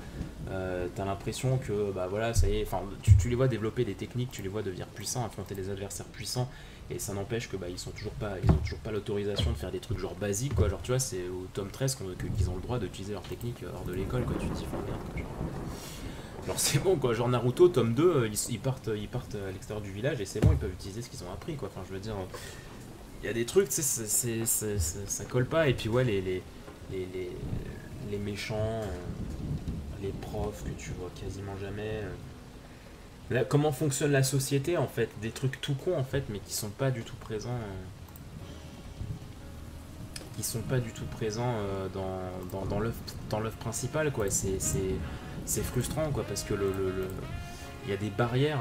T'as l'impression que bah voilà, ça y est, enfin tu les vois développer des techniques, tu les vois devenir puissants, affronter des adversaires puissants, et ça n'empêche que bah ils ont toujours pas l'autorisation de faire des trucs genre basiques, quoi. Genre tu vois, c'est au tome 13 qu'ils ont le droit d'utiliser leur technique hors de l'école, quoi. Tu te dis enfin merde, quoi, genre c'est bon, quoi. Genre Naruto tome 2, ils partent à l'extérieur du village et c'est bon, ils peuvent utiliser ce qu'ils ont appris, quoi. Enfin je veux dire, il y a des trucs, tu sais, ça colle pas. Et puis ouais, les méchants, les profs que tu vois quasiment jamais. Là, comment fonctionne la société en fait, des trucs tout cons en fait, mais qui sont pas du tout présents. Qui sont pas du tout présents dans l'œuvre principale, quoi. C'est frustrant, quoi, parce que il y a des barrières.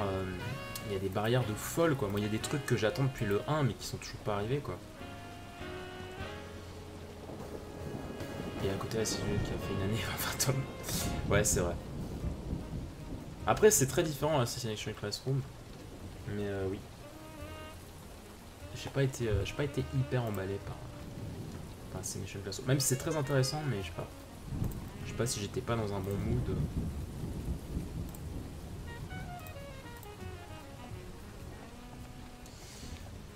Il y a des barrières de folle, quoi. Moi, il y a des trucs que j'attends depuis le 1, mais qui sont toujours pas arrivés, quoi. Et à côté, la Cellule qui a fait une année 20 tomes. Ouais, c'est vrai. Après, c'est très différent, Assassination Classroom. Mais oui. J'ai pas été hyper emballé par Assassination Classroom. Même si c'est très intéressant, mais je sais pas. Je sais pas si j'étais pas dans un bon mood.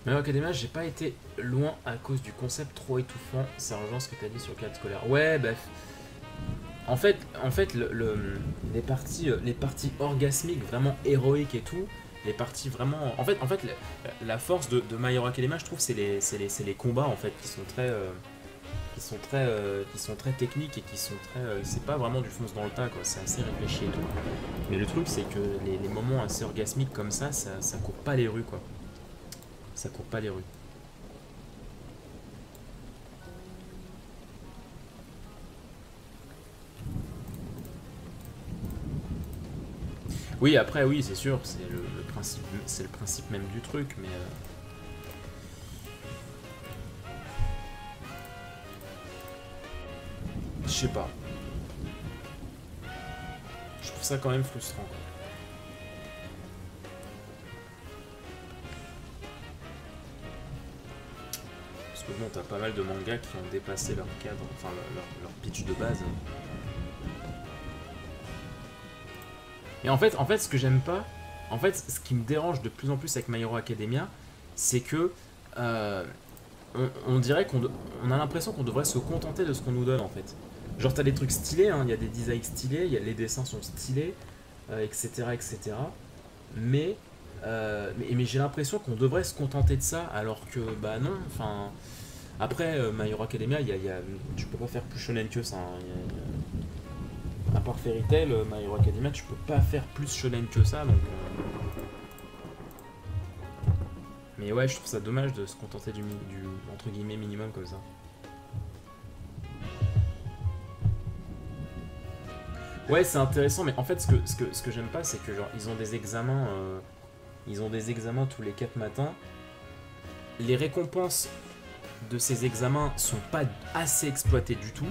Mais Academia, j'ai pas été loin à cause du concept trop étouffant. Ça rejoint ce que t'as dit sur le cadre scolaire. Ouais, bref. En fait les parties orgasmiques, vraiment héroïques et tout, les parties vraiment. En fait la force de My Hero Academia, je trouve, c'est les combats, en fait, qui sont très techniques et qui sont très. C'est pas vraiment du fonce dans le tas, quoi. C'est assez réfléchi et tout. Mais le truc, c'est que les moments assez orgasmiques comme ça court pas les rues, quoi. Ça court pas les rues. Oui, après, oui, c'est sûr, c'est le principe même du truc, mais je sais pas. Je trouve ça quand même frustrant, quoi. Parce que bon, t'as pas mal de mangas qui ont dépassé leur cadre, enfin leur pitch de base. Et en fait, ce que j'aime pas, en fait, ce qui me dérange de plus en plus avec My Hero Academia, c'est que on dirait on a l'impression qu'on devrait se contenter de ce qu'on nous donne, en fait. Genre t'as des trucs stylés, hein, il y a des designs stylés, les dessins sont stylés, etc., etc. Mais Mais j'ai l'impression qu'on devrait se contenter de ça, alors que bah non, enfin. Après, My Hero Academia, tu peux pas faire plus shonen que ça, hein. À part Fairy Tail, My Hero Academia, tu peux pas faire plus shonen que ça, donc. Mais ouais, je trouve ça dommage de se contenter du entre guillemets minimum comme ça. Ouais, c'est intéressant, mais en fait, ce que j'aime pas, c'est que genre ils ont des examens tous les 4 matins. Les récompenses de ces examens sont pas assez exploitées du tout.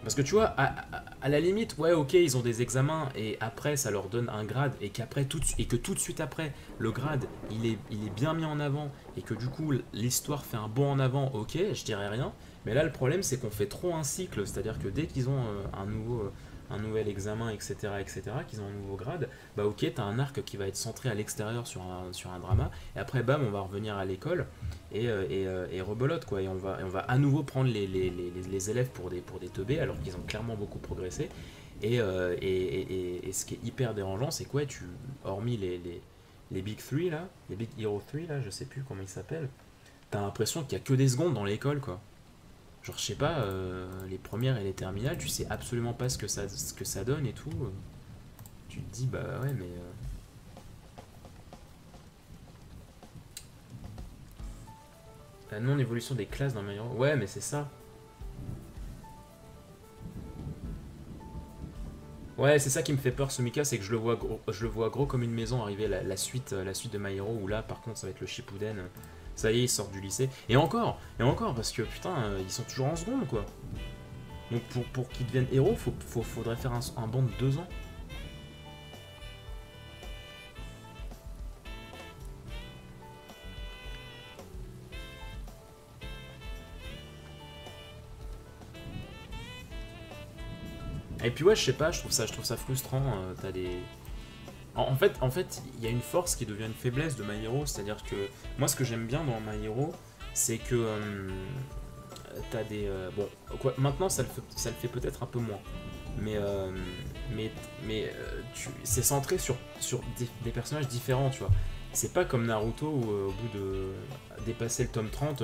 Parce que tu vois, à la limite, ouais, ok, ils ont des examens et après ça leur donne un grade et qu'après et que tout de suite après, le grade il est bien mis en avant et que du coup l'histoire fait un bond en avant, ok, je dirais rien. Mais là, le problème, c'est qu'on fait trop un cycle, c'est-à-dire que dès qu'ils ont un nouvel examen, etc., qu'ils ont un nouveau grade, bah ok, t'as un arc qui va être centré à l'extérieur sur un drama, et après, bam, on va revenir à l'école, et rebelote, quoi, et on va à nouveau prendre les élèves pour des teubés, alors qu'ils ont clairement beaucoup progressé, et ce qui est hyper dérangeant, c'est que, ouais, hormis les Big 3, là, les Big Hero 3, là, je sais plus comment ils s'appellent, t'as l'impression qu'il y a que des secondes dans l'école, quoi. Genre, je sais pas, les premières et les terminales, tu sais absolument pas ce que ça donne et tout. Tu te dis, bah ouais, mais. La non-évolution des classes dans My Hero. Ouais, mais c'est ça. Ouais, c'est ça qui me fait peur, ce Mika, c'est que je le vois gros comme une maison arriver la suite de My Hero, où là, par contre, ça va être le Shippuden. Ça y est, ils sortent du lycée. Et encore, parce que putain, ils sont toujours en seconde, quoi. Donc pour qu'ils deviennent héros, faudrait faire un bond de 2 ans. Et puis ouais, je sais pas, je trouve ça frustrant. T'as des... En fait, il y a une force qui devient une faiblesse de My Hero, c'est-à-dire que moi, ce que j'aime bien dans My Hero, c'est que t'as des... bon, quoi, maintenant, ça le fait peut-être un peu moins. Mais, c'est centré sur des personnages différents, tu vois. C'est pas comme Naruto où au bout de dépasser le tome 30,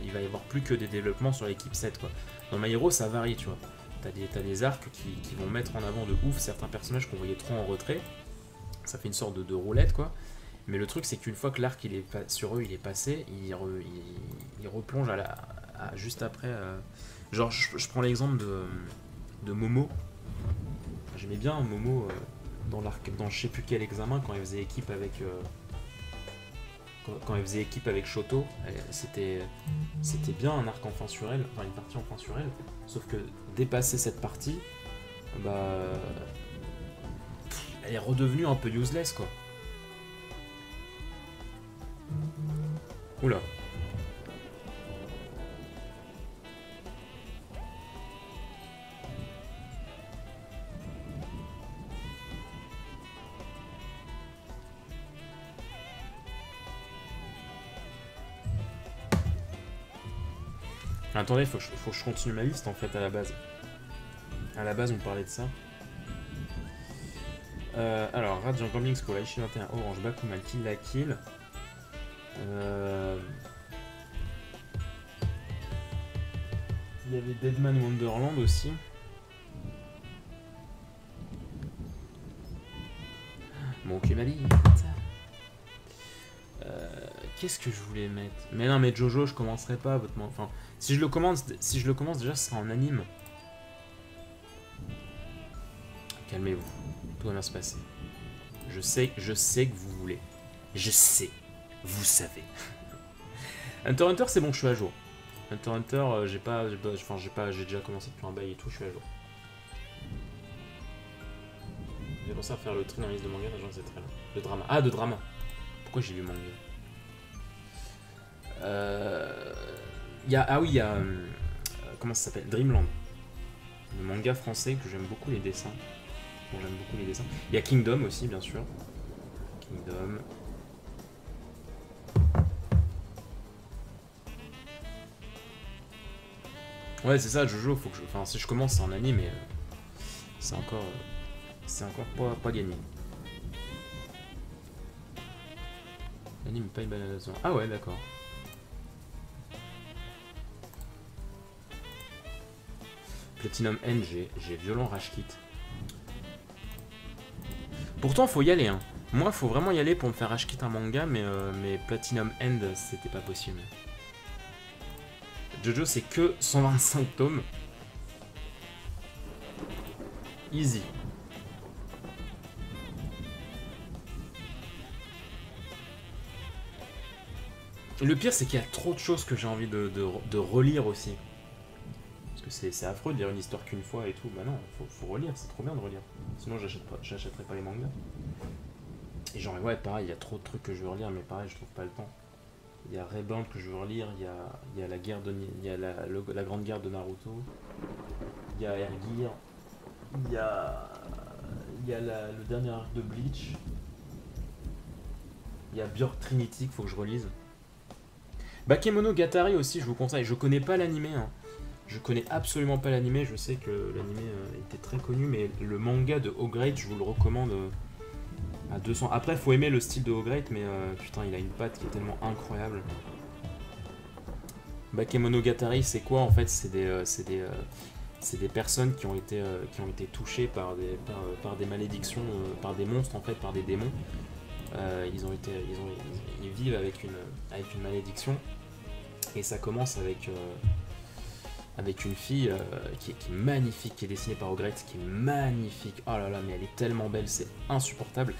il va y avoir plus que des développements sur l'équipe 7, quoi. Dans My Hero, ça varie, tu vois. T'as des arcs qui vont mettre en avant de ouf certains personnages qu'on voyait trop en retrait. Ça fait une sorte de roulette, quoi. Mais le truc, c'est qu'une fois que l'arc sur eux il est passé, il replonge juste après. Genre, je prends l'exemple de Momo. J'aimais bien Momo dans l'arc, dans je sais plus quel examen, quand il faisait équipe avec. Quand il faisait équipe avec Shoto, c'était bien un arc enfin sur elle, enfin une partie enfin sur elle. Sauf que dépasser cette partie, bah. Elle est redevenue un peu useless, quoi. Oula. Attendez, faut que je continue ma liste en fait à la base. À la base, on parlait de ça. Alors, Radiant Gambling School, Aichi 21, Orange, Bakuman, Kill la Kill. Il y avait Deadman Wonderland aussi. Bon, ok, Mali. Qu'est-ce que je voulais mettre? Mais non, mais Jojo, je commencerai pas. Enfin, si je le commence déjà, ce sera en anime. Calmez-vous. Tout va bien se passer. Je sais que vous voulez. Je sais. Vous savez. Hunter x Hunter, c'est bon, je suis à jour. Hunter x Hunter, j'ai déjà commencé depuis un bail et tout, je suis à jour. J'ai pensé à faire le tri dans la liste de manga, j'en sais très là. De drama. Ah, de drama. Pourquoi j'ai lu manga? Ah oui, il y a... comment ça s'appelle? Dreamland. Le manga français que j'aime beaucoup les dessins. Bon, j'aime beaucoup les dessins. Il y a Kingdom aussi, bien sûr. Kingdom. Ouais, c'est ça, Jojo, faut que je... Enfin, si je commence, c'est en anime, mais c'est encore pas gagné. L'anime pas une banane là-dedans. Ah ouais, d'accord. Platinum End, j'ai violent rage kit. Pourtant, faut y aller, hein. Moi, faut vraiment y aller pour me faire rage kit un manga, mais Platinum End, c'était pas possible. Jojo, c'est que 125 tomes. Easy. Le pire, c'est qu'il y a trop de choses que j'ai envie de relire aussi. Parce que c'est affreux de lire une histoire qu'une fois et tout. Bah non, faut relire, c'est trop bien de relire. Sinon, j'achèterais pas les mangas. Et genre, ouais, pareil, il y a trop de trucs que je veux relire, mais pareil, je trouve pas le temps. Il y a Reborn que je veux relire, il y a la guerre de, il y a la grande guerre de Naruto, il y a Air Gear, il y a le dernier arc de Bleach, il y a Björk Trinity qu'il faut que je relise. Bakemonogatari aussi, je vous conseille. Je connais pas l'animé, hein. Je connais absolument pas l'animé. Je sais que l'animé était très connu, mais le manga de O-Grade, je vous le recommande à 200. Après, faut aimer le style de O-Grade, mais putain, il a une patte qui est tellement incroyable. Bakemonogatari, c'est quoi en fait? C'est des personnes qui ont été touchées par des malédictions, par des monstres en fait, par des démons. Ils vivent avec une malédiction. Et ça commence avec une fille qui est magnifique, qui est dessinée par Ogrette, qui est magnifique. Oh là là, mais elle est tellement belle, c'est insupportable.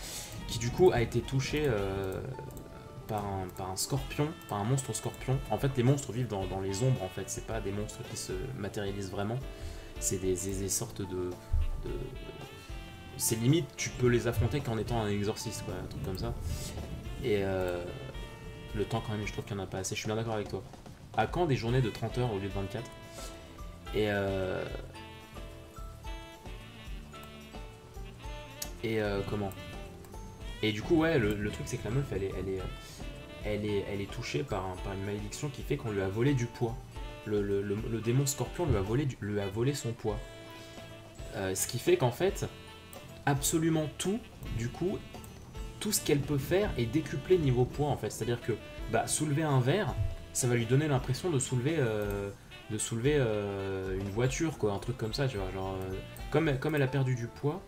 Qui du coup a été touchée par un scorpion, par un monstre scorpion. En fait, les monstres vivent dans les ombres, en fait. C'est pas des monstres qui se matérialisent vraiment. C'est des sortes de... C'est limite, tu peux les affronter qu'en étant un exorciste, quoi, un truc comme ça. Et le temps quand même, je trouve qu'il n'y en a pas assez. Je suis bien d'accord avec toi. À quand des journées de 30 heures au lieu de 24? Comment? Et du coup, ouais, le truc c'est que la meuf, elle est touchée par une malédiction qui fait qu'on lui a volé du poids. Le démon scorpion lui a volé son poids. Ce qui fait qu'en fait, absolument tout, du coup, tout ce qu'elle peut faire est décuplé niveau poids en fait. C'est-à-dire que soulever un verre, ça va lui donner l'impression de soulever une voiture, quoi, un truc comme ça, tu vois. Genre, comme elle a perdu du poids,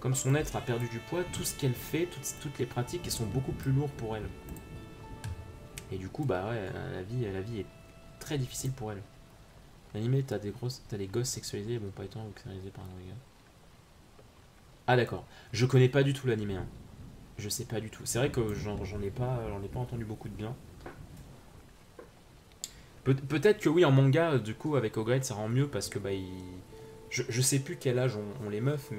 comme son être a perdu du poids, tout ce qu'elle fait, toutes les pratiques, elles sont beaucoup plus lourdes pour elle. Et du coup, bah ouais, la vie est très difficile pour elle. L'animé, t'as des gosses sexualisés, bon, pas étant sexualisés par un gars. Ah d'accord, je connais pas du tout l'animé, hein. Je sais pas du tout. C'est vrai que j'en ai pas entendu beaucoup de bien. Peut-être que oui, en manga, du coup, avec Ograde, ça rend mieux parce que je sais plus quel âge ont les meufs,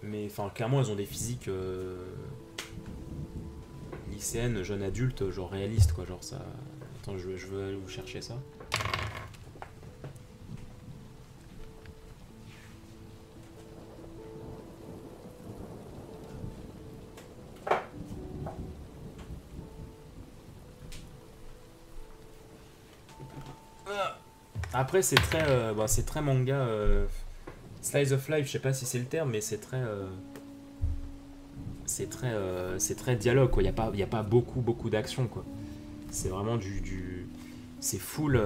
mais enfin, clairement, elles ont des physiques lycéennes, jeunes adultes, genre réalistes, quoi. Genre ça. Attends, je veux aller vous chercher ça. Après, c'est très manga. Slice of life, je sais pas si c'est le terme, mais c'est très dialogue, quoi. Y a pas beaucoup d'action, quoi. C'est vraiment c'est full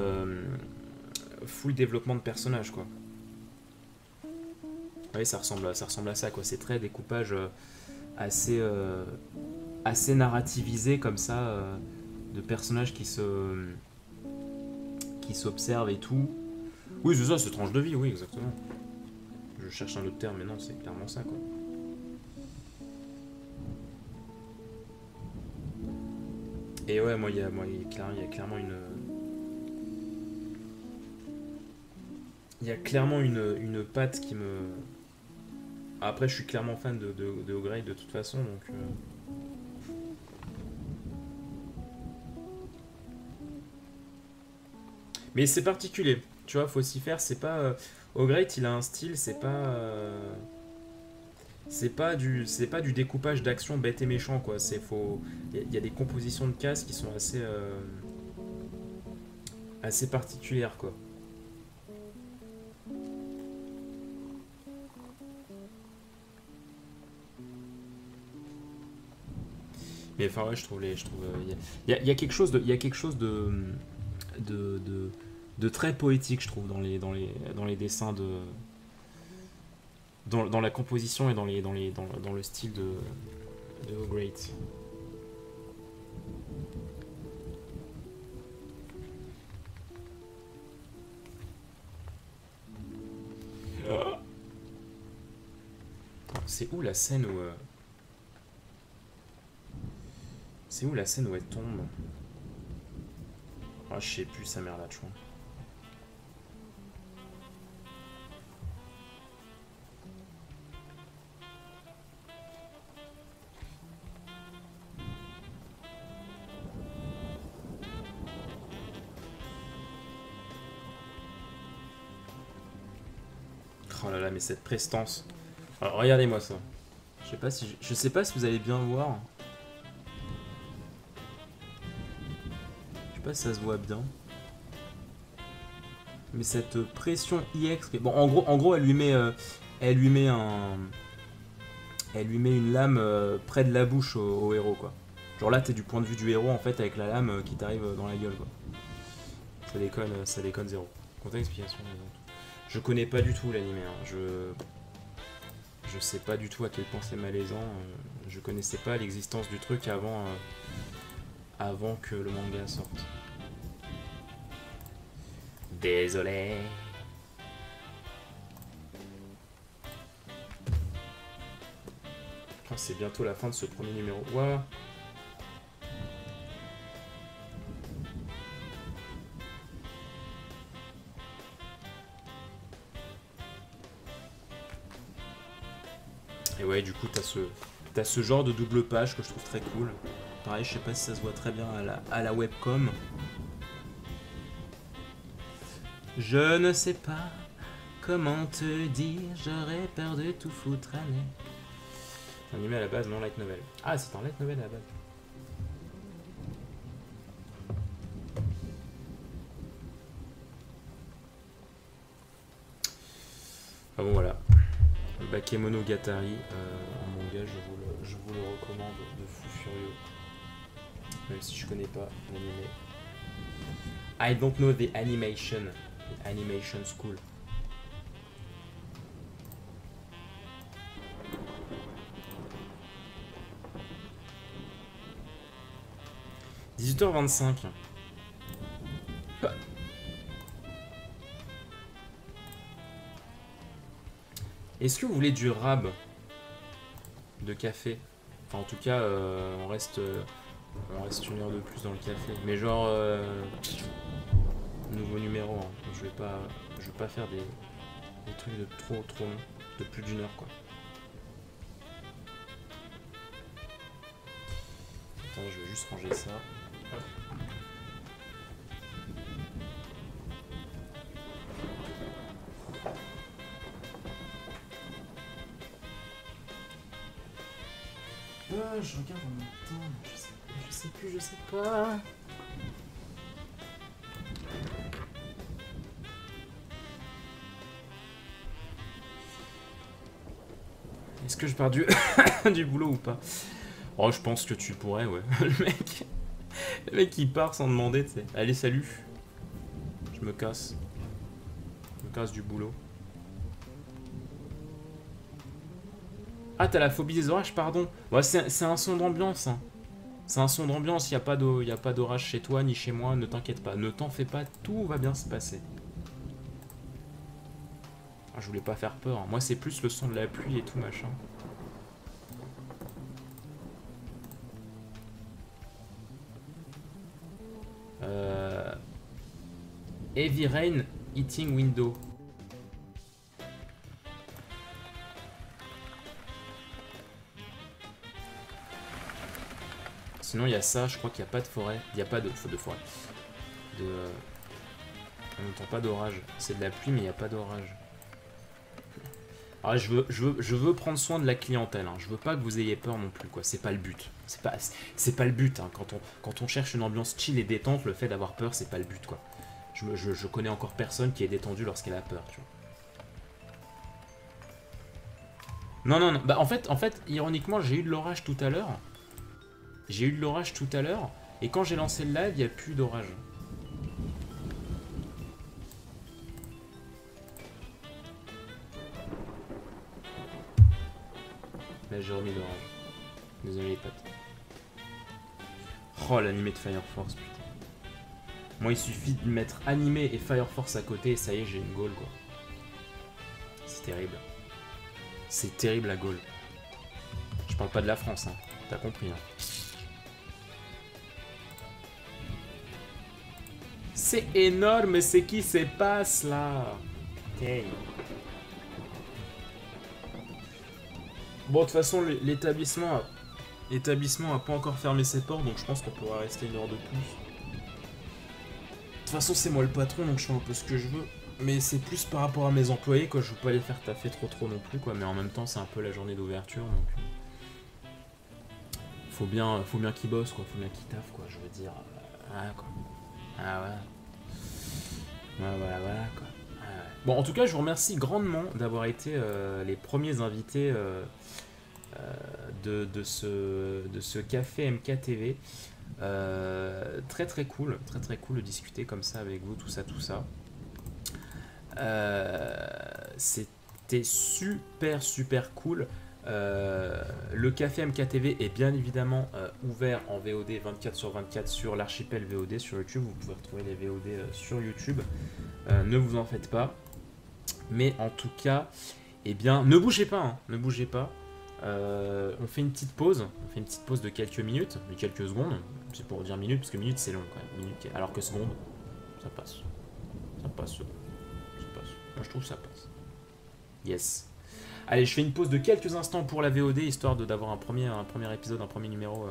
développement de personnage, quoi. Oui, ça ressemble à ça, quoi. C'est très découpage assez, assez narrativisé, comme ça, de personnages qui s'observent et tout. Oui, c'est ça, c'est tranche de vie, oui, exactement. Je cherche un autre terme, mais non, c'est clairement ça, quoi. Et ouais, il y a clairement une. Il y a clairement une patte qui me. Après, je suis clairement fan de O-Grade de toute façon, donc. Mais c'est particulier, tu vois, faut s'y faire. C'est pas. O-Grade, il a un style, c'est pas du découpage d'action bête et méchant, quoi. Il y a des compositions de cases qui sont assez particulières, quoi. Mais enfin ouais, je trouve il y a quelque chose de très poétique, je trouve, dans les dessins dans la composition et dans le style de O Great. C'est où la scène où c'est où la scène où elle tombe? Ah, je sais plus sa mère là, tu vois. Oh là là, mais cette prestance. Alors regardez-moi ça. Je sais pas si vous allez bien voir. Je sais pas si ça se voit bien. Mais cette pression IX. Bon, en gros, elle lui met une lame près de la bouche au héros, quoi. Genre là, t'es du point de vue du héros en fait avec la lame qui t'arrive dans la gueule, quoi. Ça déconne zéro. Contexte, explication. Je connais pas du tout l'anime. Hein. Je sais pas du tout à quel point c'est malaisant. Je connaissais pas l'existence du truc avant que le manga sorte. Désolé. Oh, c'est bientôt la fin de ce premier numéro. Waouh. Et ouais, du coup, t'as ce genre de double page que je trouve très cool. Pareil, je sais pas si ça se voit très bien à la webcam. Je ne sais pas comment te dire, j'aurais peur de tout foutre à l'air. Animé à la base, non light novel. Ah, c'est un light novel à la base. Ah bon, voilà. Bakemonogatari en manga, je vous le recommande de fou furieux. Même si je connais pas l'anime. I don't know the animation school. – 18h25. Est-ce que vous voulez du rab de café? Enfin, en tout cas, on reste une heure de plus dans le café. Mais genre, nouveau numéro. Hein. Je vais pas faire des trucs de trop longs, de plus d'une heure, quoi. Attends, je vais juste ranger ça. Je regarde en même temps, je sais pas. Est-ce que je pars du boulot ou pas? Oh, je pense que tu pourrais, ouais. Le mec il part sans demander, tu sais. Allez, salut. Je me casse. Je me casse du boulot. Ah, t'as la phobie des orages, pardon. Ouais, c'est un son d'ambiance. Hein. C'est un son d'ambiance, il n'y a pas d'orage chez toi ni chez moi, ne t'inquiète pas. Ne t'en fais pas, tout va bien se passer. Ah, je voulais pas faire peur. Hein. Moi, c'est plus le son de la pluie et tout, machin. Heavy Rain Eating Window. Sinon, il y a ça, je crois qu'il n'y a pas de forêt. Il n'y a pas de forêt. On n'entend pas d'orage. C'est de la pluie, mais il n'y a pas d'orage. Alors, je veux prendre soin de la clientèle. Hein. Je veux pas que vous ayez peur non plus, quoi. C'est pas le but. C'est pas le but. Hein. Quand on cherche une ambiance chill et détente, le fait d'avoir peur, c'est pas le but, quoi. Je connais encore personne qui est détendu lorsqu'elle a peur, tu vois. Non. Bah, en fait, ironiquement, j'ai eu de l'orage tout à l'heure. J'ai eu de l'orage tout à l'heure, et quand j'ai lancé le live, il n'y a plus d'orage. Là, j'ai remis l'orage. Désolé les potes. Oh, l'animé de Fire Force, putain. Moi, il suffit de mettre animé et Fire Force à côté, et ça y est, j'ai une goal, quoi. C'est terrible. C'est terrible, la goal. Je parle pas de la France, hein. T'as compris, hein. C'est énorme, c'est qui se passe, là? Hey. Bon, de toute façon, l'établissement a pas encore fermé ses portes, donc je pense qu'on pourra rester une heure de plus. De toute façon, c'est moi le patron, donc je fais un peu ce que je veux. Mais c'est plus par rapport à mes employés, quoi. Je veux pas les faire taffer trop non plus, quoi. Mais en même temps, c'est un peu la journée d'ouverture, donc... Faut bien qu'ils bossent, quoi. Faut bien qu'ils taffent, quoi. Je veux dire... voilà, quoi. Ah, ouais. Ouais, voilà, quoi. Bon, en tout cas, je vous remercie grandement d'avoir été les premiers invités de ce café MKTV. Très cool de discuter comme ça avec vous, tout ça. C'était super cool. Le café MKTV est bien évidemment ouvert en VOD 24/24 sur l'archipel VOD sur YouTube. Vous pouvez retrouver les VOD sur YouTube. Ne vous en faites pas. Mais en tout cas, eh bien, ne bougez pas, hein, ne bougez pas. On fait une petite pause. On fait une petite pause de quelques minutes, de quelques secondes. C'est pour dire minutes, parce que minutes c'est long quand même. Minutes, alors que secondes, ça passe. Ça passe. Moi je trouve que ça passe. Yes. Allez, je fais une pause de quelques instants pour la VOD, histoire d'avoir un premier épisode, un premier numéro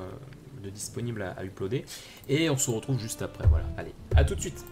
de disponible à uploader. Et on se retrouve juste après. Voilà. Allez, à tout de suite.